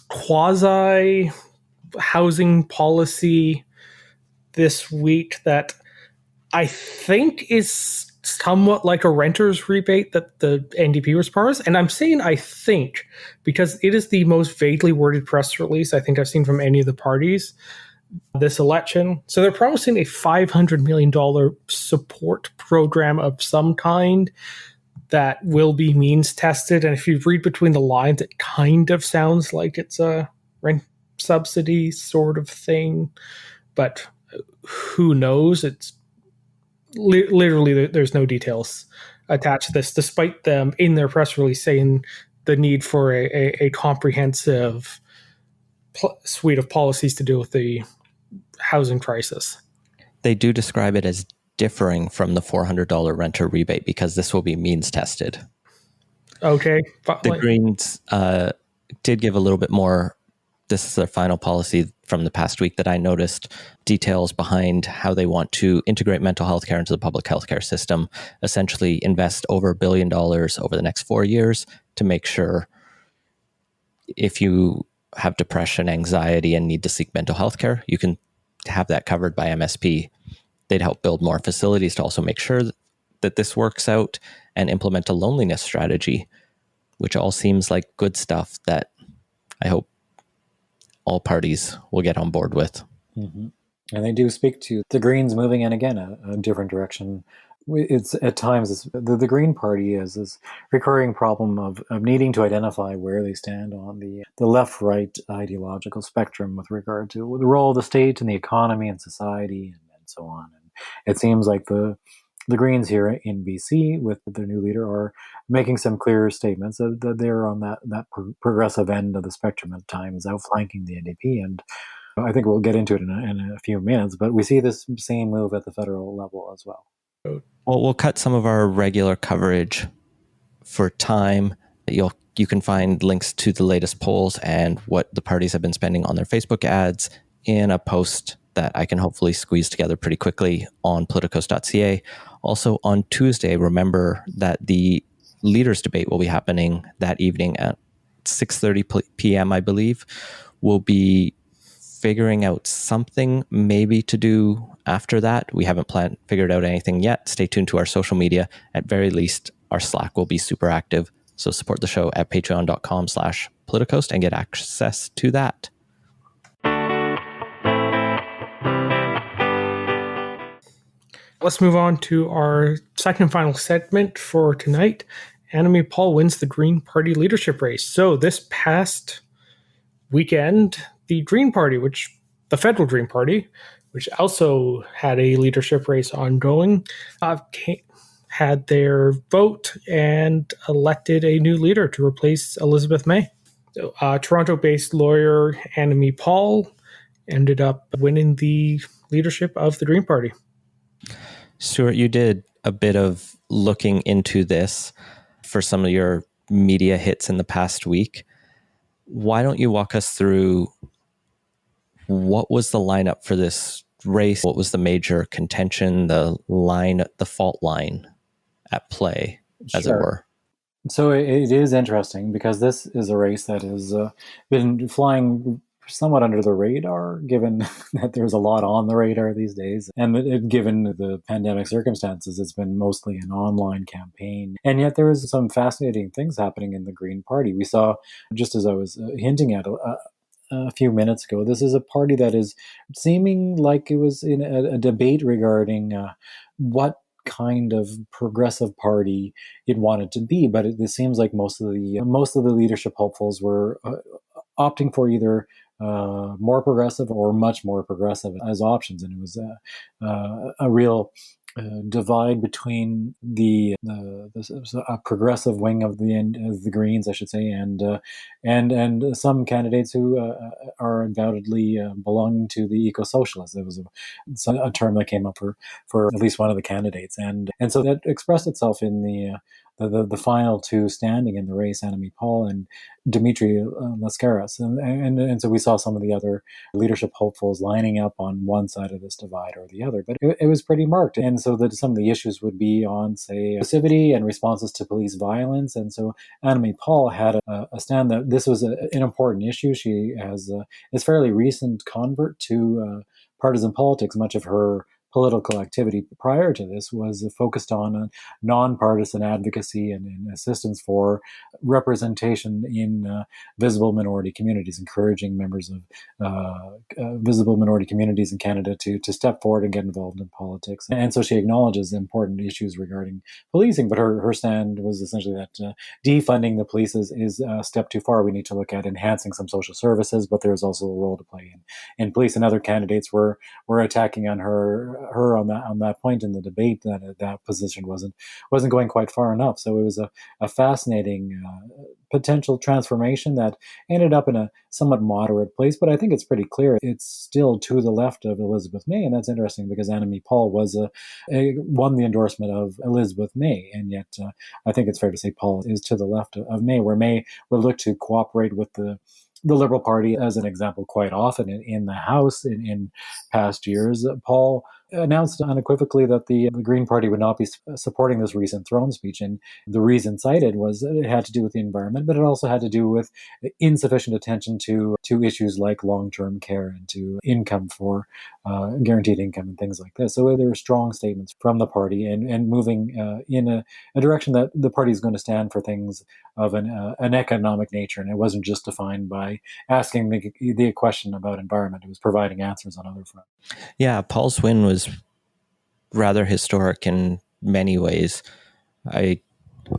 quasi housing policy this week that I think is somewhat like a renter's rebate that the NDP was part of. And I'm saying I think because it is the most vaguely worded press release I think I've seen from any of the parties this election. So they're promising a $500 million support program of some kind that will be means tested. And if you read between the lines, it kind of sounds like it's a rent subsidy sort of thing. But who knows? It's literally, there's no details attached to this, despite them in their press release saying the need for a comprehensive suite of policies to deal with the housing crisis. They do describe it as differing from the $400 renter rebate because this will be means tested. Okay. The Greens did give a little bit more. This is their final policy from the past week that I noticed, details behind how they want to integrate mental health care into the public healthcare system, essentially invest over $1 billion over the next 4 years to make sure if you have depression, anxiety, and need to seek mental health care, you can have that covered by MSP. They'd help build more facilities to also make sure that this works out and implement a loneliness strategy, which all seems like good stuff that I hope all parties will get on board with. Mm-hmm. And they do speak to the Greens moving in again a different direction. It's at times the Green Party has this recurring problem of needing to identify where they stand on the left-right ideological spectrum with regard to the role of the state and the economy and society and so on. And it seems like the Greens here in BC with their new leader are making some clear statements that they're on that progressive end of the spectrum at times, outflanking the NDP. And I think we'll get into it in a few minutes, but we see this same move at the federal level as well. Well, we'll cut some of our regular coverage for time. You can find links to the latest polls and what the parties have been spending on their Facebook ads in a post that I can hopefully squeeze together pretty quickly on politicos.ca. Also on Tuesday, remember that the leaders debate will be happening that evening at 6:30 p.m., I believe. Will be figuring out something maybe to do after that. We haven't figured out anything yet. Stay tuned to our social media. At very least, our Slack will be super active. So support the show at patreon.com/Politicoast and get access to that. Let's move on to our second and final segment for tonight. Annamie Paul wins the Green Party leadership race. So this past weekend, the Green Party, the federal Green Party, which also had a leadership race ongoing, had their vote and elected a new leader to replace Elizabeth May. So, Toronto-based lawyer Annamie Paul ended up winning the leadership of the Green Party. Stewart, you did a bit of looking into this for some of your media hits in the past week. Why don't you walk us through what was the lineup for this race? What was the major contention, the fault line at play, as it were? So it is interesting because this is a race that has been flying somewhat under the radar, given that there's a lot on the radar these days. And given the pandemic circumstances, it's been mostly an online campaign. And yet there is some fascinating things happening in the Green Party. We saw, just as I was hinting at a few minutes ago, this is a party that is seeming like it was in a debate regarding what kind of progressive party it wanted to be, but it seems like most of the leadership hopefuls were opting for either more progressive or much more progressive as options, and it was a real divide between the progressive wing of the Greens, I should say, and some candidates who are undoubtedly belonging to the eco-socialists. It was a term that came up for at least one of the candidates, and so that expressed itself in the final two standing in the race, Annamie Paul and Dimitri Lascaris. And so we saw some of the other leadership hopefuls lining up on one side of this divide or the other. But it was pretty marked. And so that some of the issues would be on, say, passivity and responses to police violence. And so Annamie Paul had a stand that this was an important issue. She is fairly recent convert to partisan politics. Much of her political activity prior to this was focused on nonpartisan advocacy and assistance for representation in visible minority communities, encouraging members of visible minority communities in Canada to step forward and get involved in politics. And so she acknowledges important issues regarding policing, but her stand was essentially that defunding the police is a step too far. We need to look at enhancing some social services, but there's also a role to play in police. And other candidates were attacking on her on that point in the debate that position wasn't going quite far enough. So it was a fascinating potential transformation that ended up in a somewhat moderate place, but I think it's pretty clear it's still to the left of Elizabeth May, and that's interesting because Annamie Paul won the endorsement of Elizabeth May, and yet I think it's fair to say Paul is to the left of May, where May will look to cooperate with the Liberal Party, as an example, quite often in the House in past years. Paul announced unequivocally that the Green Party would not be supporting this recent throne speech, and the reason cited was that it had to do with the environment, but it also had to do with insufficient attention to issues like long-term care and to income for guaranteed income and things like this. So there were strong statements from the party and moving in a direction that the party is going to stand for things of an economic nature, and it wasn't just defined by asking the question about environment. It was providing answers on other fronts. Yeah, Paul's win was rather historic in many ways. I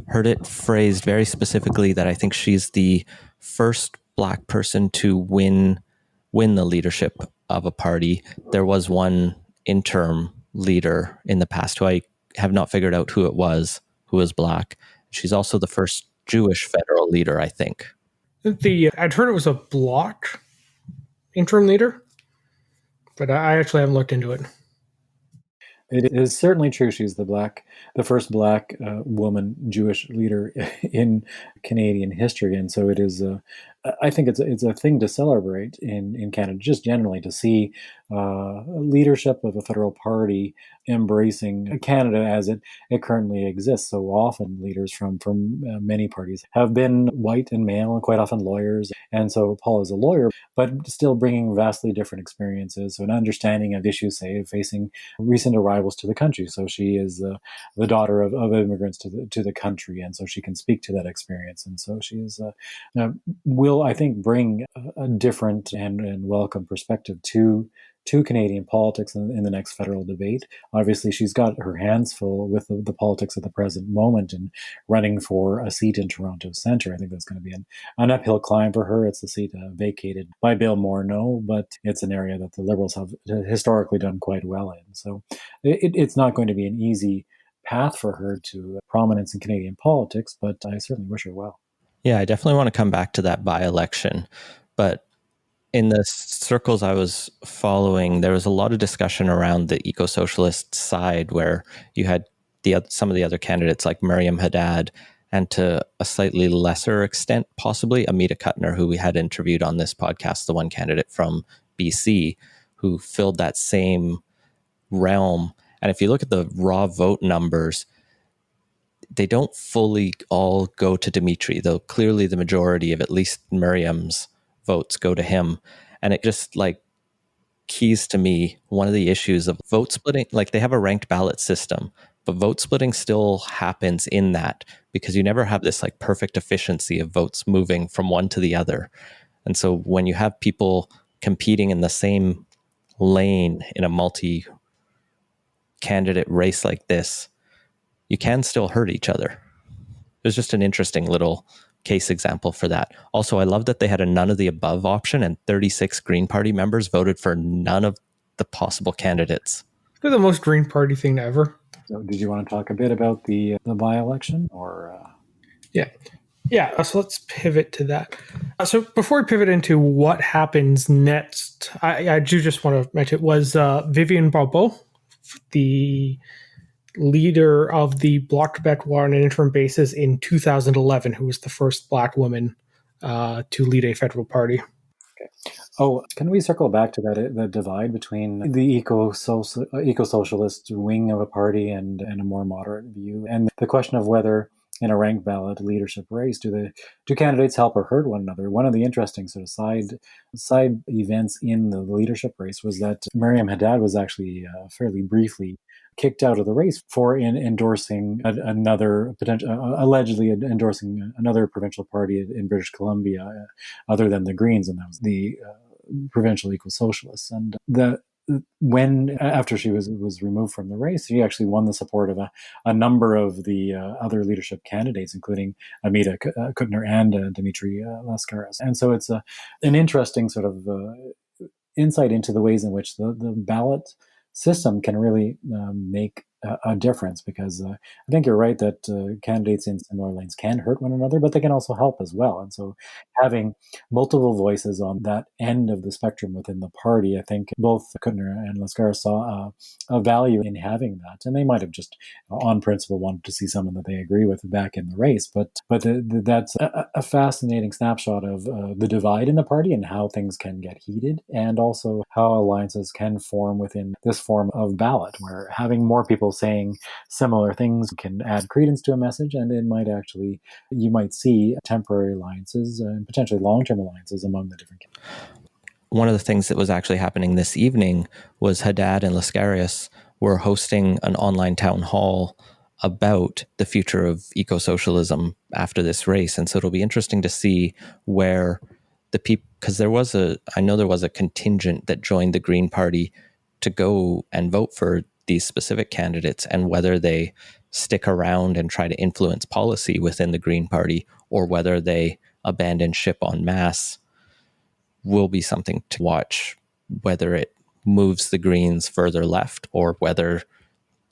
heard it phrased very specifically that I think she's the first Black person to win the leadership of a party. There was one interim leader in the past who I have not figured out who it was, who was Black. She's also the first Jewish federal leader, I think. I'd heard it was a Bloc interim leader, but I actually haven't looked into it. It is certainly true. She's the first Black woman Jewish leader in Canadian history, and so it is I think it's a thing to celebrate in Canada, just generally to see leadership of a federal party embracing Canada as it currently exists. So often, leaders from many parties have been white and male, and quite often lawyers. And so Paul is a lawyer, but still bringing vastly different experiences, so an understanding of issues, say, facing recent arrivals to the country. So she is the daughter of immigrants to the country, and so she can speak to that experience. And so she is will, I think, bring a different and welcome perspective to Canadian politics in the next federal debate. Obviously, she's got her hands full with the politics of the present moment and running for a seat in Toronto Centre. I think that's going to be an uphill climb for her. It's the seat vacated by Bill Morneau, but it's an area that the Liberals have historically done quite well in. So it's not going to be an easy path for her to prominence in Canadian politics, but I certainly wish her well. Yeah, I definitely want to come back to that by-election, but in the circles I was following, there was a lot of discussion around the eco-socialist side, where you had some of the other candidates like Miriam Haddad, and to a slightly lesser extent, possibly Amita Kuttner, who we had interviewed on this podcast, the one candidate from BC, who filled that same realm. And if you look at the raw vote numbers, they don't fully all go to Dimitri, though clearly the majority of at least Miriam's votes go to him. And it just keys to me one of the issues of vote splitting. Like, they have a ranked ballot system, but vote splitting still happens in that, because you never have this perfect efficiency of votes moving from one to the other. And so when you have people competing in the same lane in a multi-candidate race like this, you can still hurt each other. It was just an interesting little case example for that. Also, I love that they had a none of the above option, and 36 Green Party members voted for none of the possible candidates. They're the most Green Party thing ever. So did you want to talk a bit about the by-election, or? Yeah, so let's pivot to that. So before we pivot into what happens next, I do just want to mention, it was Vivian Barbeau, the leader of the Bloc Quebec War on an interim basis in 2011, who was the first Black woman to lead a federal party. Okay. Oh, can we circle back to the divide between the eco-socialist wing of a party and a more moderate view, and the question of whether in a ranked ballot leadership race do candidates help or hurt one another? One of the interesting sort of side events in the leadership race was that Miriam Haddad was actually fairly briefly kicked out of the race for allegedly endorsing another provincial party in British Columbia, other than the Greens, and that was the Provincial Equal Socialists. And after she was removed from the race, she actually won the support of a number of the other leadership candidates, including Amita Kuttner and Dimitri Lascaris. And so it's an interesting sort of insight into the ways in which the ballot system can really make a difference, because I think you're right that candidates in similar lanes can hurt one another, but they can also help as well. And so having multiple voices on that end of the spectrum within the party, I think both Kuttner and Lascaris saw a value in having that. And they might have just on principle wanted to see someone that they agree with back in the race. But that's a fascinating snapshot of the divide in the party and how things can get heated, and also how alliances can form within this form of ballot, where having more people saying similar things can add credence to a message, and you might see temporary alliances and potentially long-term alliances among the different candidates. One of the things that was actually happening this evening was Haddad and Lascaris were hosting an online town hall about the future of eco-socialism after this race. And so it'll be interesting to see where the people, because I know there was a contingent that joined the Green Party to go and vote for these specific candidates, and whether they stick around and try to influence policy within the Green Party, or whether they abandon ship en masse, will be something to watch, whether it moves the Greens further left, or whether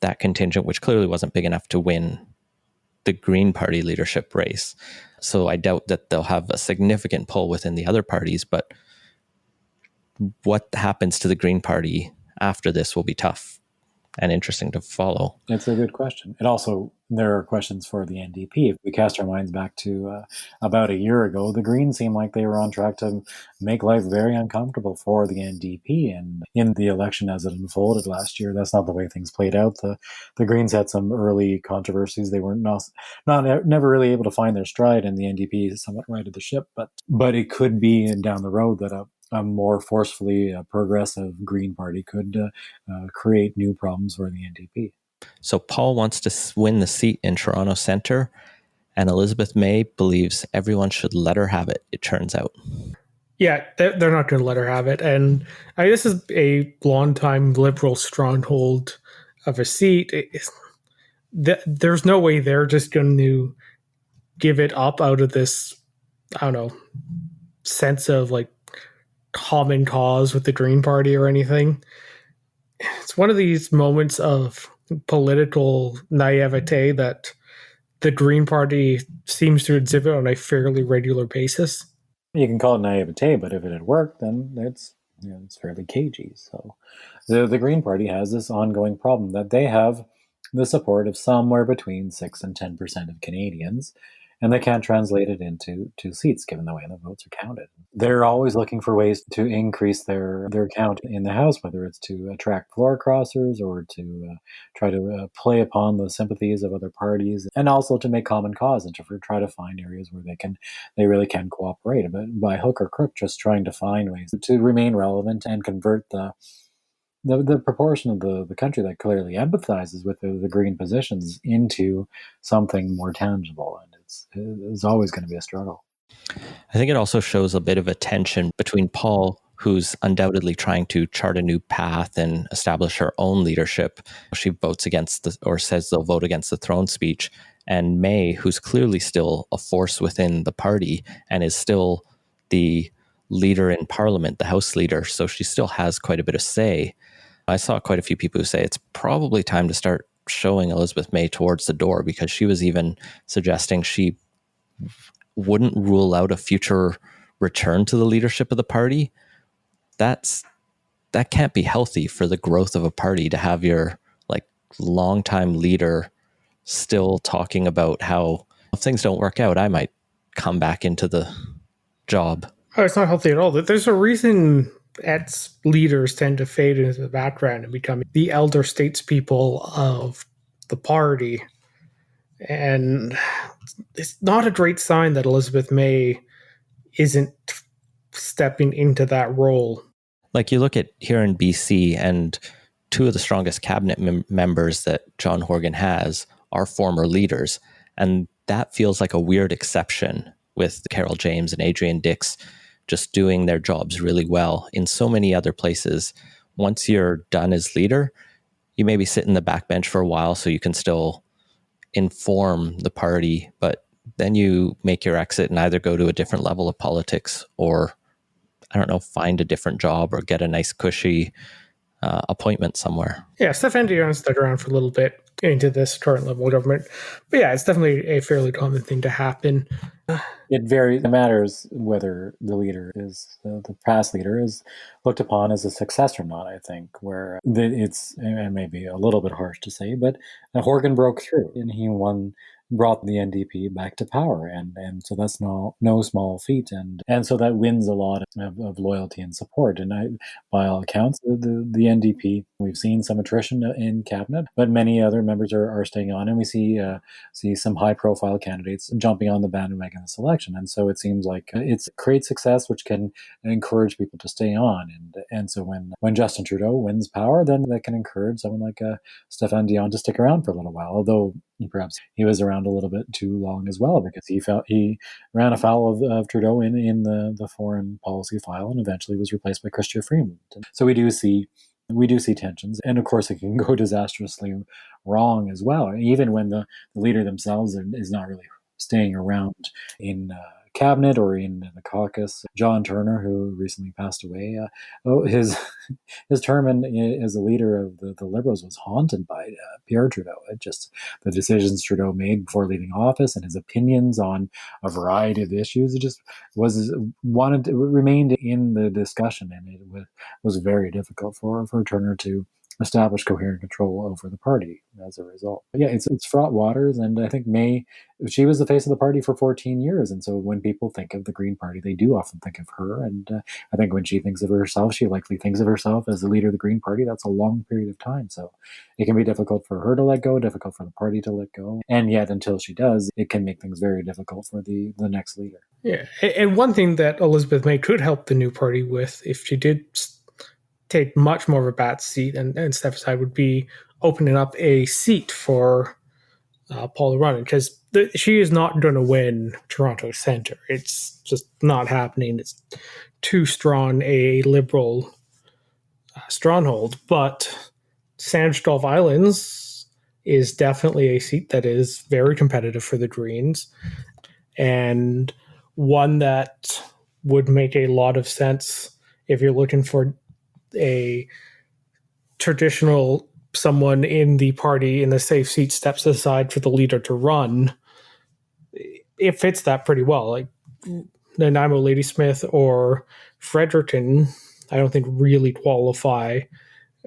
that contingent, which clearly wasn't big enough to win the Green Party leadership race. So I doubt that they'll have a significant pull within the other parties, but what happens to the Green Party after this will be tough and interesting to follow. It's a good question. And also, there are questions for the NDP. If we cast our minds back to about a year ago, the Greens seemed like they were on track to make life very uncomfortable for the NDP. And in the election as it unfolded last year, that's not the way things played out. The Greens had some early controversies. They were never really able to find their stride, and the NDP somewhat righted the ship. But it could be down the road that a more forcefully progressive Green Party could create new problems for the NDP. So Paul wants to win the seat in Toronto Centre, and Elizabeth May believes everyone should let her have it, it turns out. Yeah, they're not going to let her have it. And this is a long-time Liberal stronghold of a seat. There's no way they're just going to give it up out of this, I don't know, sense of like common cause with the Green Party or anything. It's one of these moments of political naivete that the Green Party seems to exhibit on a fairly regular basis. You can call it naivete, but if it had worked, then it's fairly cagey. So the Green Party has this ongoing problem that they have the support of somewhere between 6 and 10% of Canadians, and they can't translate it into seats given the way the votes are counted. They're always looking for ways to increase their count in the House, whether it's to attract floor crossers or to try to play upon the sympathies of other parties, and also to make common cause and to try to find areas where they really can cooperate. But by hook or crook, just trying to find ways to remain relevant and convert the proportion of the country that clearly empathizes with the Green positions into something more tangible. And it's always going to be a struggle. I think it also shows a bit of a tension between Paul, who's undoubtedly trying to chart a new path and establish her own leadership. She votes against or says they'll vote against the throne speech. And May, who's clearly still a force within the party and is still the leader in Parliament, the House leader. So she still has quite a bit of say. I saw quite a few people who say it's probably time to start showing Elizabeth May towards the door, because she was even suggesting she wouldn't rule out a future return to the leadership of the party. That can't be healthy for the growth of a party, to have your like longtime leader still talking about how if things don't work out, I might come back into the job. Oh, it's not healthy at all. There's a reason its leaders tend to fade into the background and become the elder statespeople of the party. And it's not a great sign that Elizabeth May isn't stepping into that role. Like you look at here in BC, and two of the strongest cabinet members that John Horgan has are former leaders. And that feels like a weird exception, with Carol James and Adrian Dix just doing their jobs really well. In so many other places, once you're done as leader, you maybe sit in the backbench for a while so you can still inform the party, but then you make your exit and either go to a different level of politics or, I don't know, find a different job or get a nice cushy appointment somewhere. Yeah, Stefan Dion stuck around for a little bit into this current level of government. But yeah, it's definitely a fairly common thing to happen. It matters whether the leader is, the past leader is looked upon as a success or not, I think, where it's, and maybe a little bit harsh to say, but Horgan broke through and he brought the NDP back to power, and so that's no small feat, and so that wins a lot of loyalty and support. And by all accounts, the NDP, we've seen some attrition in cabinet, but many other members are staying on, and we see some high profile candidates jumping on the bandwagon this election, and so it seems like it's great success, which can encourage people to stay on, and so when Justin Trudeau wins power, then that can encourage someone like Stéphane Dion to stick around for a little while, although perhaps he was around a little bit too long as well, because he ran afoul of Trudeau in the foreign policy file and eventually was replaced by Chrystia Freeland. So we do see tensions, and of course it can go disastrously wrong as well, even when the leader themselves is not really staying around in cabinet or in the caucus. John Turner, who recently passed away, his term as a leader of the Liberals was haunted by Pierre Trudeau. The decisions Trudeau made before leaving office and his opinions on a variety of issues, it just remained in the discussion, and it was very difficult for Turner to establish coherent control over the party as a result. But yeah, it's fraught waters, and I think she was the face of the party for 14 years, and so when people think of the Green Party, they do often think of her, and I think when she thinks of herself, she likely thinks of herself as the leader of the Green Party. That's a long period of time, so it can be difficult for her to let go, difficult for the party to let go, and yet until she does, it can make things very difficult for the next leader. Yeah, and one thing that Elizabeth May could help the new party with, if she did take much more of a back seat and step aside, would be opening up a seat for Paul to run, because she is not going to win Toronto Centre. It's just not happening. It's too strong a Liberal stronghold. But Sandwich Gulf Islands is definitely a seat that is very competitive for the Greens, and one that would make a lot of sense if you're looking for a traditional someone in the party in the safe seat steps aside for the leader to run. It fits that pretty well. Like Nanaimo Ladysmith or Fredericton, I don't think really qualify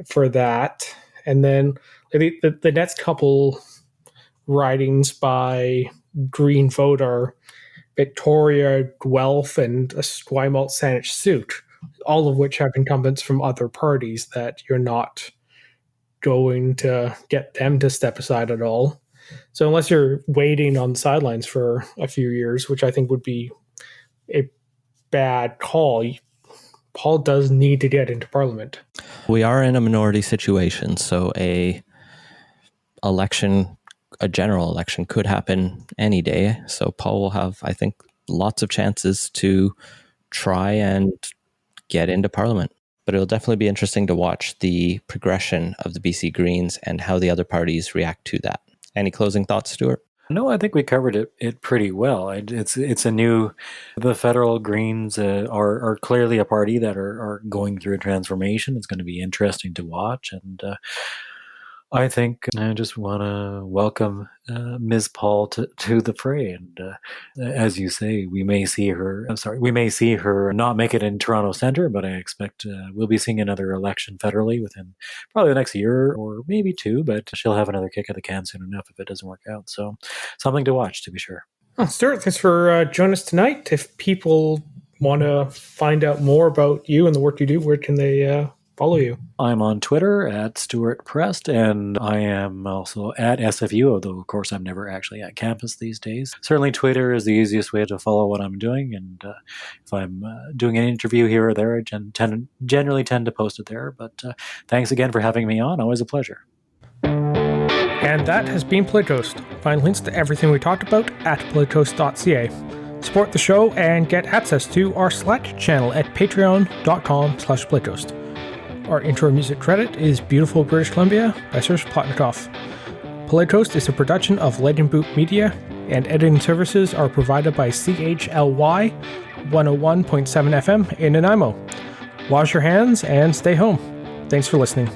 for that. And then the next couple ridings by Green vote are Victoria, Guelph, and Esquimalt Saanich Suit, all of which have incumbents from other parties that you're not going to get them to step aside at all. So unless you're waiting on the sidelines for a few years, which I think would be a bad call, Paul does need to get into Parliament. We are in a minority situation, so a general election could happen any day. So Paul will have, I think, lots of chances to try and get into Parliament. But it'll definitely be interesting to watch the progression of the BC Greens and how the other parties react to that. Any closing thoughts, Stewart? No, I think we covered it pretty well. The federal Greens are clearly a party that are going through a transformation. It's going to be interesting to watch, and I think I just want to welcome Ms. Paul to the fray, and as you say, we may see her not make it in Toronto Centre, but I expect we'll be seeing another election federally within probably the next year or maybe two, but she'll have another kick at the can soon enough if it doesn't work out. So something to watch, to be sure. Oh, Stuart, thanks for joining us tonight. If people want to find out more about you and the work you do, where can they follow you? I'm on Twitter at Stewart Prest, and I am also at SFU, although of course I'm never actually at campus these days. Certainly Twitter is the easiest way to follow what I'm doing, and if I'm doing an interview here or there, I generally tend to post it there. But thanks again for having me on. Always a pleasure. And that has been Playtoast. Find links to everything we talked about at playtoast.ca. Support the show and get access to our Slack channel at patreon.com/playtoast. Our intro music credit is Beautiful British Columbia by Serge Plotnikoff. Playtoast is a production of Lightning Boot Media, and editing services are provided by CHLY 101.7 FM in Nanaimo. Wash your hands and stay home. Thanks for listening.